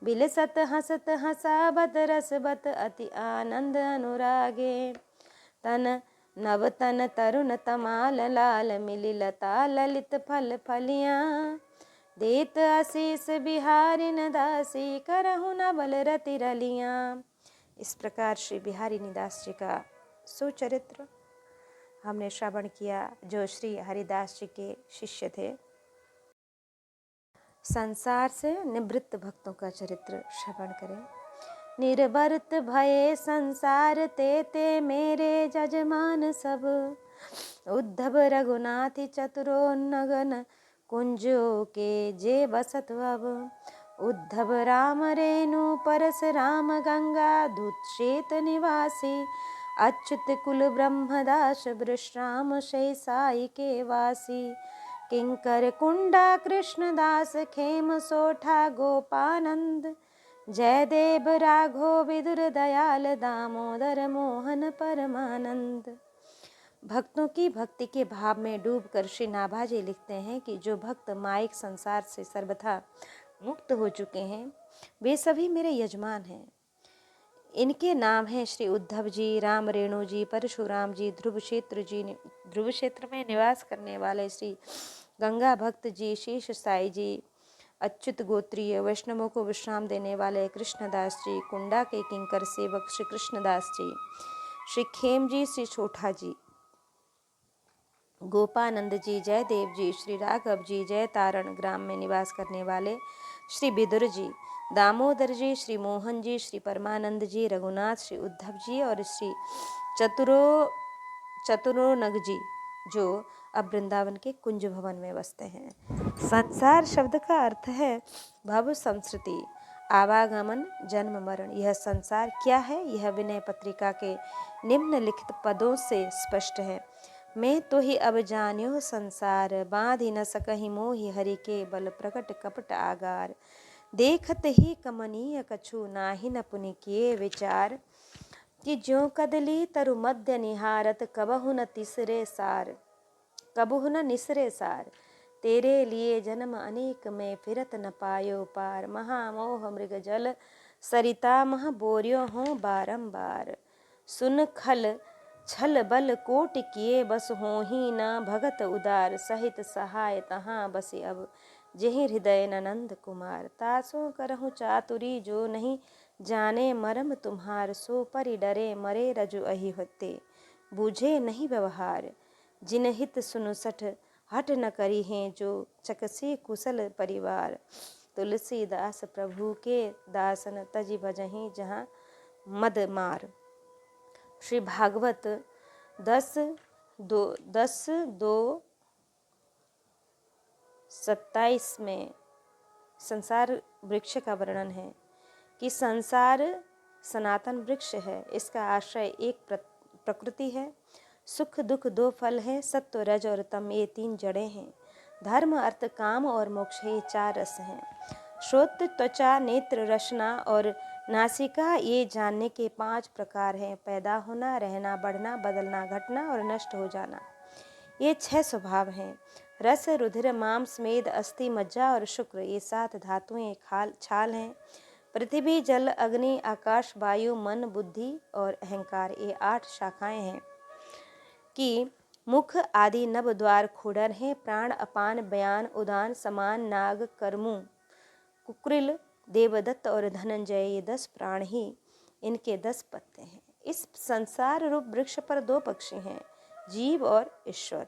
बिलसत हसत हसाबत, रसबत अति आनंद अनुरागे। तन नव तन तरुण तमाल, लाल मिली लता ललित फल फलियां। देत आशीष बिहारिन दासी, करहु न बल रति रलियां। इस प्रकार श्री बिहारिनी दास जी का सुचरित्र हमने श्रवण किया, जो श्री हरिदास जी के शिष्य थे। संसार से निवृत्त भक्तों का चरित्र श्रवण करें। निर्वर्त भये संसार ते ते, मेरे जजमान सब। उद्धव रघुनाथ चतुरो नगन, कुंजों के जे बसत अब। उद्धव राम रेणु परशुराम गंगा दूत निवासी अच्युत कुल ब्रह्मदास विश्राम शेषाई के वासी किंकर कुंडा कृष्णदास खेम सोठा गोपानंद जयदेव राघो विदुर दयाल दामोदर मोहन परमानंद। भक्तों की भक्ति के भाव में डूबकर श्री नाभाजी लिखते हैं कि जो भक्त माइक संसार से सर्वथा मुक्त हो चुके हैं वे सभी मेरे यजमान हैं। इनके नाम हैं श्री उद्धव जी, राम रेणु जी, परशुराम जी, ध्रुव क्षेत्र में निवास करने वाले श्री गंगा भक्त जी, शेष साई जी, अच्युत गोत्रीय वैष्णवों को विश्राम देने वाले कृष्णदास जी, कुंडा के किंकर सेवक श्री कृष्णदास जी, श्री खेम जी, श्री छोठा जी, गोपानंद जी, जयदेव जी, श्री राघव जी, जय तारण ग्राम में निवास करने वाले श्री विदुर जी, दामोदर जी, श्री मोहन जी, श्री परमानंद जी, रघुनाथ, श्री उद्धव जी और श्री चतुरोनग जी जो अब वृंदावन के कुंज भवन में बसते हैं। संसार शब्द का अर्थ है भव संस्कृति, आवागमन, जन्म मरण। यह संसार क्या है यह विनय पत्रिका के निम्नलिखित पदों से स्पष्ट है। मैं तो ही अब जान्यो संसार, बांधि न सकहि मोहि हरि के बल प्रकट कपट आगार। देखत ही कमनीय कछु नाहि न पुनि किए विचार, कि ज्यों कदली तरु मध्य निहारत कबहु न तीसरे सार, कबहु न निसरे सार। तेरे लिए जन्म अनेक में फिरत न पायो पार, महामोह मृग जल सरिता मह बोरियो हों बारंबार। सुन खल छल बल कोटि किए बस होहि न भगत उदार, सहित सहाय तहाँ बसे अब जेहि हृदय ननंद कुमार। तासो करहु चातुरी जो नहीं जाने मरम तुम्हार, सो परि डरे मरे रजु अहि होते बूझे नहीं व्यवहार। जिन हित सुनु सठ हट न करी हैं जो चकसे कुशल परिवार, तुलसीदास प्रभु के दासन तजि भजहि जहाँ मद मार। श्री भागवत 10:2-27 में संसार वृक्ष का वर्णन है कि संसार सनातन वृक्ष है। इसका आश्रय एक प्रकृति है। सुख दुख दो फल हैं, सत्व रज और तम ये 3 जड़ें हैं। धर्म अर्थ काम और मोक्ष ये 4 रस हैं। श्रोत त्वचा नेत्र रसना और नासिका ये जानने के 5 प्रकार हैं। पैदा होना, रहना, बढ़ना, बदलना, घटना और नष्ट हो जाना ये 6 स्वभाव हैं। रस रुधिर मांस मेद अस्थि मज्जा और शुक्र ये 7 धातुएं छाल हैं। पृथ्वी जल अग्नि आकाश वायु मन बुद्धि और अहंकार ये 8 शाखाएं हैं। कि मुख आदि नव द्वार खुडर हैं। प्राण अपान बयान उदान समान नाग कर्मु कुक्रिल देवदत्त और धनंजय ये 10 प्राण ही इनके 10 पत्ते हैं। इस संसार रूप वृक्ष पर 2 पक्षी हैं, जीव और ईश्वर।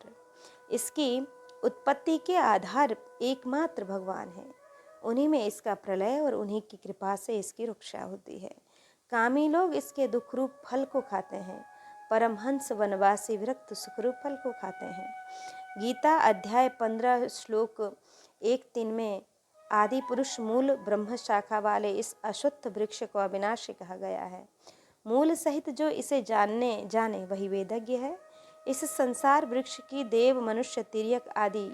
इसकी उत्पत्ति के आधार एकमात्र भगवान हैं। उन्हीं में इसका प्रलय और उन्हीं की कृपा से इसकी रक्षा होती है। कामी लोग इसके दुख रूप फल को खाते हैं, परमहंस वनवासी विरक्त सुखरूप फल को खाते हैं। गीता अध्याय 15 श्लोक 1-3 में आदि पुरुष मूल ब्रह्म शाखा वाले इस अश्वत्थ वृक्ष को अविनाशी कहा गया है। मूल सहित जो इसे जाने वही वेदज्ञ है। इस संसार वृक्ष की देव मनुष्य तिर्यक आदि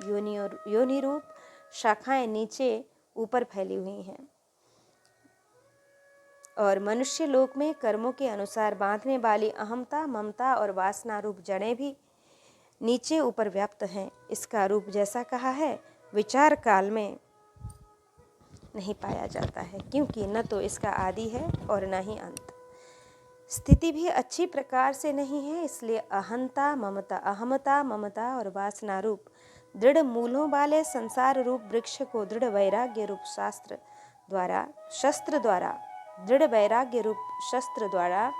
योनि रूप शाखाएं नीचे ऊपर फैली हुई हैं और मनुष्य लोक में कर्मों के अनुसार बांधने वाली अहमता ममता और वासना रूप जड़ें भी नीचे ऊपर व्याप्त हैं। इसका रूप जैसा कहा है विचार काल में नहीं पाया जाता है, क्योंकि न तो इसका आदि है और न ही अंत। स्थिति भी अच्छी प्रकार से नहीं है, इसलिए अहमता ममता और वासना रूप दृढ़ मूलों वाले संसार रूप वृक्ष को दृढ़ वैराग्य रूप शस्त्र द्वारा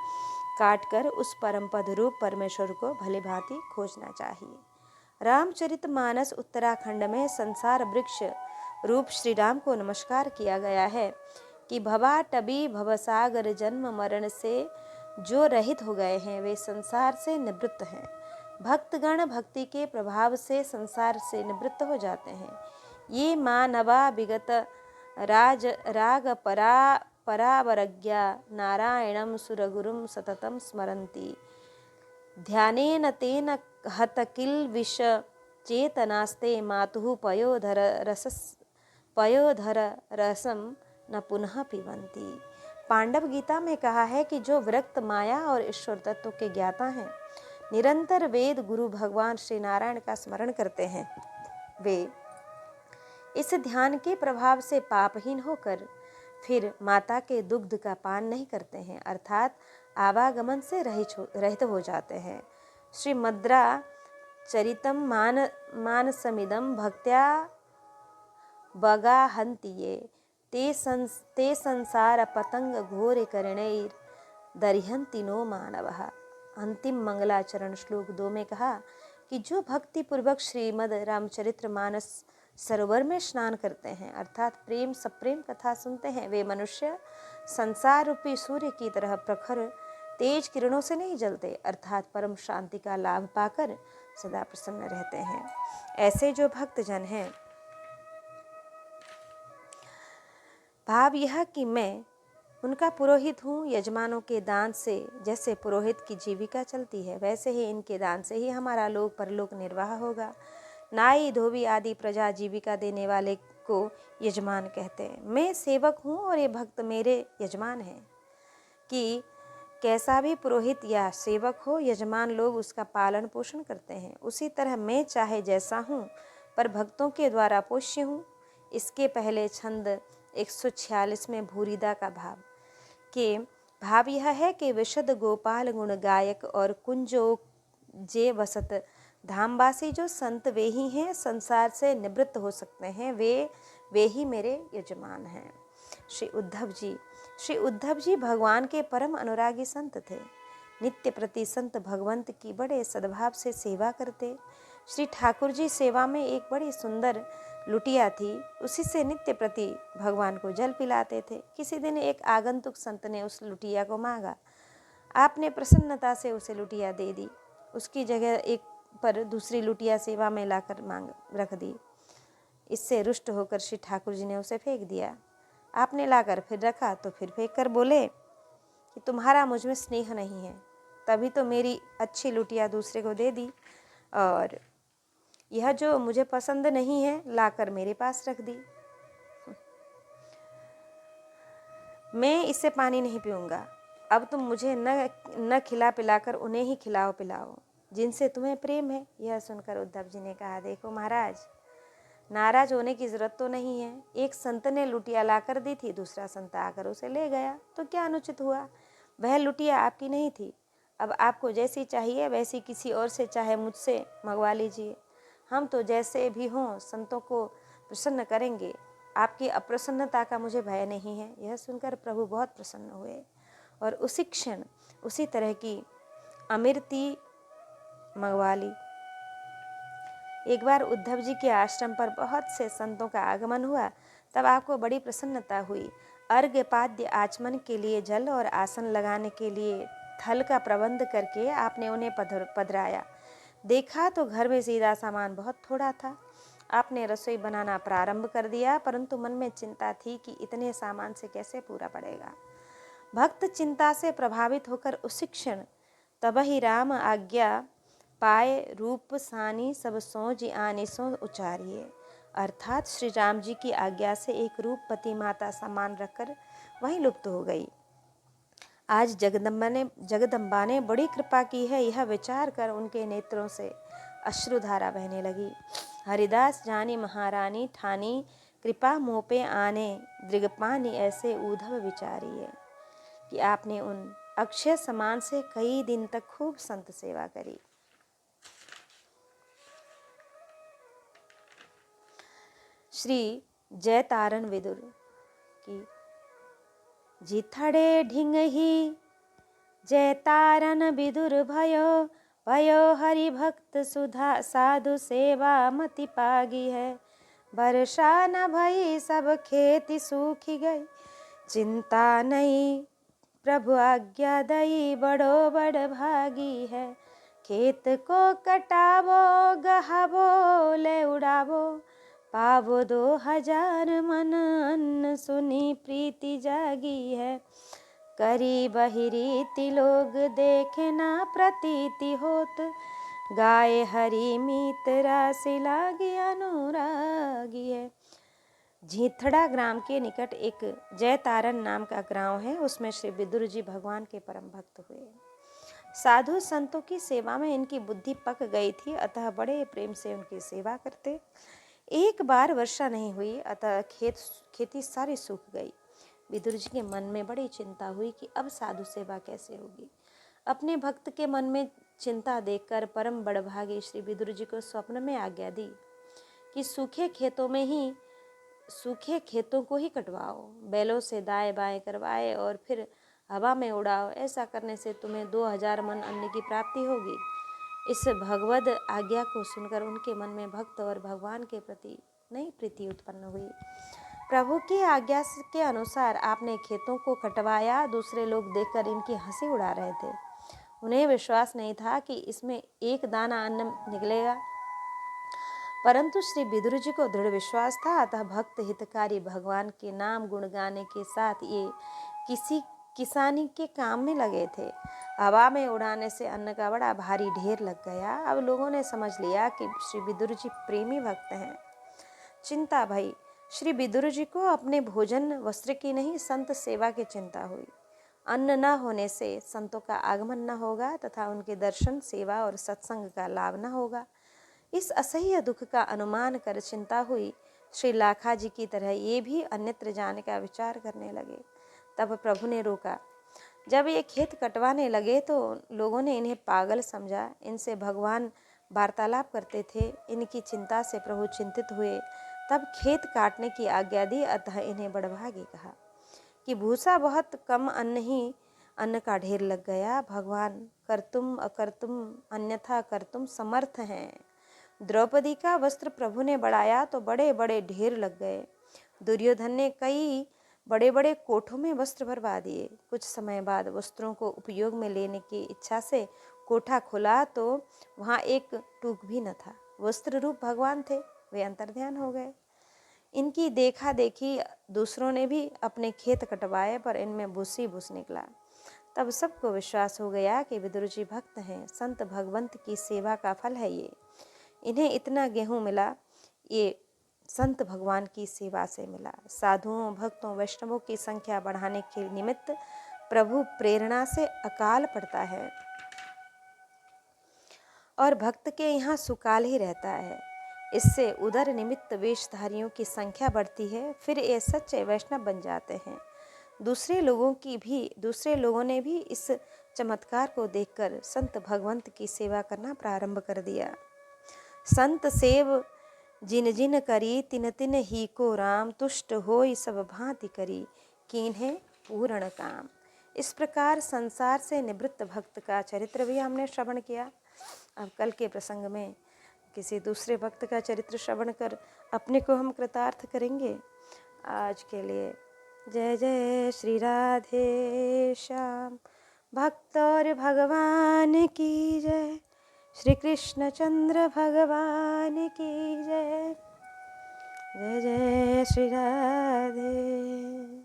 काटकर उस परम पद रूप परमेश्वर को भली भांति खोजना चाहिए। रामचरितमानस उत्तराखंड में संसार वृक्ष रूप श्री राम को नमस्कार किया गया है कि भवाटबी भवसागर जन्म मरण से जो रहित हो गए हैं वे संसार से निवृत्त हैं। भक्तगण भक्ति के प्रभाव से संसार से निवृत्त हो जाते हैं। ये मानवा विगत राग परावरज्ञा नारायणं सुरगुरुं सततं स्मरन्ति। ध्यानेन तेन हत किल विष चेतनास्ते मातुः पयोधर रसम न पुनः पिबंती। पांडव गीता में कहा है कि जो विरक्त माया और ईश्वर तत्व के ज्ञाता हैं, निरंतर वेद गुरु भगवान श्री नारायण का स्मरण करते हैं, वे इस ध्यान के प्रभाव से पापहीन होकर फिर माता के दुग्ध का पान नहीं करते हैं, अर्थात आवागमन से रहित हो जाते हैं। श्री मद्रा चरितम मानसमिदं भक्त्या बगाहन्ति ते संसार पतंग घोर करणैर दरिहन्ति नो मानवः। अंतिम मंगलाचरण श्लोक 2 में कहा कि जो भक्ति पूर्वक श्रीमद रामचरित्र मानस सरोवर में स्नान करते हैं, अर्थात प्रेम सप्रेम कथा सुनते हैं, वे मनुष्य संसार रूपी सूर्य की तरह प्रखर तेज किरणों से नहीं जलते, अर्थात परम शांति का लाभ पाकर सदा प्रसन्न रहते हैं। ऐसे जो भक्तजन हैं, भाव यह कि मैं उनका पुरोहित हूँ। यजमानों के दान से जैसे पुरोहित की जीविका चलती है, वैसे ही इनके दान से ही हमारा लोक परलोक निर्वाह होगा। नाई धोबी आदि प्रजा जीविका देने वाले को यजमान कहते हैं। मैं सेवक हूँ और ये भक्त मेरे यजमान हैं। कि कैसा भी पुरोहित या सेवक हो, यजमान लोग उसका पालन पोषण करते हैं, उसी तरह मैं चाहे जैसा हूँ पर भक्तों के द्वारा पोष्य हूँ। इसके पहले छंद 146 में भूरिदा का भाव के भाव यह है कि विशद गोपाल गुण गायक और कुंजो जे वसत धामवासी जो संत वे ही हैं, संसार से निवृत्त हो सकते हैं, वे ही मेरे यजमान हैं। श्री उद्धव जी भगवान के परम अनुरागी संत थे। नित्य प्रति संत भगवंत की बड़े सद्भाव से सेवा करते। श्री ठाकुर जी सेवा में एक बड़ी सुंदर लुटिया थी, उसी से नित्य प्रति भगवान को जल पिलाते थे। किसी दिन एक आगंतुक संत ने उस लुटिया को मांगा, आपने प्रसन्नता से उसे लुटिया दे दी। उसकी जगह एक पर दूसरी लुटिया सेवा में लाकर मांग रख दी। इससे रुष्ट होकर श्री ठाकुर जी ने उसे फेंक दिया। आपने लाकर फिर रखा तो फिर फेंक कर बोले कि तुम्हारा मुझ में स्नेह नहीं है, तभी तो मेरी अच्छी लुटिया दूसरे को दे दी, और यह जो मुझे पसंद नहीं है लाकर मेरे पास रख दी। मैं इससे पानी नहीं पीऊंगा। अब तुम मुझे न खिला पिलाकर उन्हें ही खिलाओ पिलाओ जिनसे तुम्हें प्रेम है। यह सुनकर उद्धव जी ने कहा, देखो महाराज, नाराज होने की जरूरत तो नहीं है। एक संत ने लुटिया लाकर दी थी, दूसरा संत आकर उसे ले गया, तो क्या अनुचित हुआ? वह लुटिया आपकी नहीं थी। अब आपको जैसी चाहिए वैसी किसी और से चाहे मुझसे मंगवा लीजिए। हम तो जैसे भी हों संतों को प्रसन्न करेंगे। आपकी अप्रसन्नता का मुझे भय नहीं है। यह सुनकर प्रभु बहुत प्रसन्न हुए और उसी क्षण उसी तरह की अमृति मंगवा ली। एक बार उद्धव जी के आश्रम पर बहुत से संतों का आगमन हुआ, तब आपको बड़ी प्रसन्नता हुई। अर्घ्य पाद्य आचमन के लिए जल और आसन लगाने के लिए थल का प्रबंध करके आपने उन्हें पधराया। देखा तो घर में सीधा सामान बहुत थोड़ा था। आपने रसोई बनाना प्रारंभ कर दिया, परंतु मन में चिंता थी कि इतने सामान से कैसे पूरा पड़ेगा। भक्त चिंता से प्रभावित होकर उसी क्षण तब ही राम आज्ञा पाए रूप सानी सब सोज आनी सो उचारिए, अर्थात श्री राम जी की आज्ञा से एक रूपवती माता सामान रखकर वहीं लुप्त हो गई। आज जगदम्बा ने बड़ी कृपा की है, यह विचार कर उनके नेत्रों से अश्रुधारा बहने लगी। हरिदास जानी महारानी ठानी कृपा मोपे आने दृगपानी ऐसे उद्धव विचारिए। कि आपने उन अक्षय समान से कई दिन तक खूब संत सेवा करी। श्री जयतारण विदुर की जिथड़े ढिंग ही जयतारण विदुर भयो हरि भक्त सुधा साधु सेवा मति पागी है। वर्षा न भई सब खेती सूखी गई, चिंता नहीं प्रभु आज्ञा दई बड़ो बड़ भागी है। खेत को कटावो गहावो ले उड़ावो, पावो 2000 मन अन्न सुन सुनी प्रीति जागी है। करी बहिरीति लोग देखे ना प्रतीति होत, गाय हरि मीत राशि लागी अनुरागी है। झीथड़ा ग्राम के निकट एक जयतारण नाम का गांव है। उसमें श्री विदुर जी भगवान के परम भक्त हुए। साधु संतों की सेवा में इनकी बुद्धि पक गई थी, अतः बड़े प्रेम से उनकी सेवा करते। एक बार वर्षा नहीं हुई, अतः खेती सारी सूख गई। विदुर जी के मन में बड़ी चिंता हुई कि अब साधु सेवा कैसे होगी। अपने भक्त के मन में चिंता देखकर परम बड़भागी श्री विदुर जी को स्वप्न में आज्ञा दी कि सूखे खेतों को ही कटवाओ, बैलों से दाएं बाएं करवाए और फिर हवा में उड़ाओ। ऐसा करने से तुम्हें 2000 मन अन्न की प्राप्ति होगी। इस भगवद आज्ञा को सुनकर उनके मन में भक्त और भगवान के प्रति नई प्रीति उत्पन्न हुई। प्रभु की आज्ञा के अनुसार आपने खेतों को कटवाया। दूसरे लोग देखकर इनकी हंसी उड़ा रहे थे। उन्हें विश्वास नहीं था कि इसमें एक दाना अन्न निकलेगा, परंतु श्री विदुर जी को दृढ़ विश्वास था। अतः भक्त हितकारी भगवान के नाम गुण गाने के साथ ये किसानी के काम में लगे थे। हवा में उड़ाने से अन्न का बड़ा भारी ढेर लग गया। अब लोगों ने समझ लिया कि श्री विदुर जी प्रेमी भक्त हैं। चिंता भई। श्री विदुर जी को अपने भोजन वस्त्र की नहीं, संत सेवा की चिंता हुई। अन्न न होने से संतों का आगमन न होगा तथा उनके दर्शन, सेवा और सत्संग का लाभ न होगा। इस असह्य दुख का अनुमान कर चिंता हुई। श्री लाखा जी की तरह ये भी अन्यत्र जाने का विचार करने लगे। तब प्रभु ने रोका। जब ये खेत कटवाने लगे तो लोगों ने इन्हें पागल समझा। इनसे भगवान वार्तालाप करते थे। इनकी चिंता से प्रभु चिंतित हुए। तब खेत काटने की आज्ञा दी। अतः इन्हें बड़भागी कहा कि भूसा बहुत कम अन्न का ढेर लग गया। भगवान कर्तुम अकर्तुम अन्यथा कर्तुम समर्थ हैं। द्रौपदी का वस्त्र प्रभु ने बढ़ाया तो बड़े बड़े ढेर लग गए। दुर्योधन ने कई बड़े बड़े कोठों में वस्त्र भरवा दिए। कुछ समय बाद वस्त्रों को उपयोग में लेने की इच्छा से कोठा खुला तो वहाँ एक टूक भी न था। वस्त्र रूप भगवान थे, वे अंतर्ध्यान हो गए। इनकी देखा देखी दूसरों ने भी अपने खेत कटवाए, पर इनमें भूस ही भूस निकला। तब सबको विश्वास हो गया कि विदुर जी भक्त हैं। संत भगवंत की सेवा का फल है ये। इन्हें इतना गेहूं मिला, ये संत भगवान की सेवा से मिला। साधुओं, भक्तों, वैष्णवों की संख्या बढ़ाने के निमित्त प्रभु प्रेरणा से अकाल पड़ता है और भक्त के यहाँ सुकाल ही रहता है। इससे उदर निमित्त वेशधारियों की संख्या बढ़ती है। फिर ये सच्चे वैष्णव बन जाते हैं। दूसरे लोगों ने भी इस चमत्कार को देखकर संत भगवंत की सेवा करना प्रारंभ कर दिया। संत सेव जिन जिन करी, तिन तिन ही को राम, तुष्ट होई सब भांति करी, कीन्हे पूर्ण काम। इस प्रकार संसार से निवृत्त भक्त का चरित्र भी हमने श्रवण किया। अब कल के प्रसंग में किसी दूसरे भक्त का चरित्र श्रवण कर अपने को हम कृतार्थ करेंगे। आज के लिए जय जय श्री राधे श्याम। भक्त और भगवान की जय। श्री कृष्ण चंद्र भगवान की जय। जय जय श्री राधे।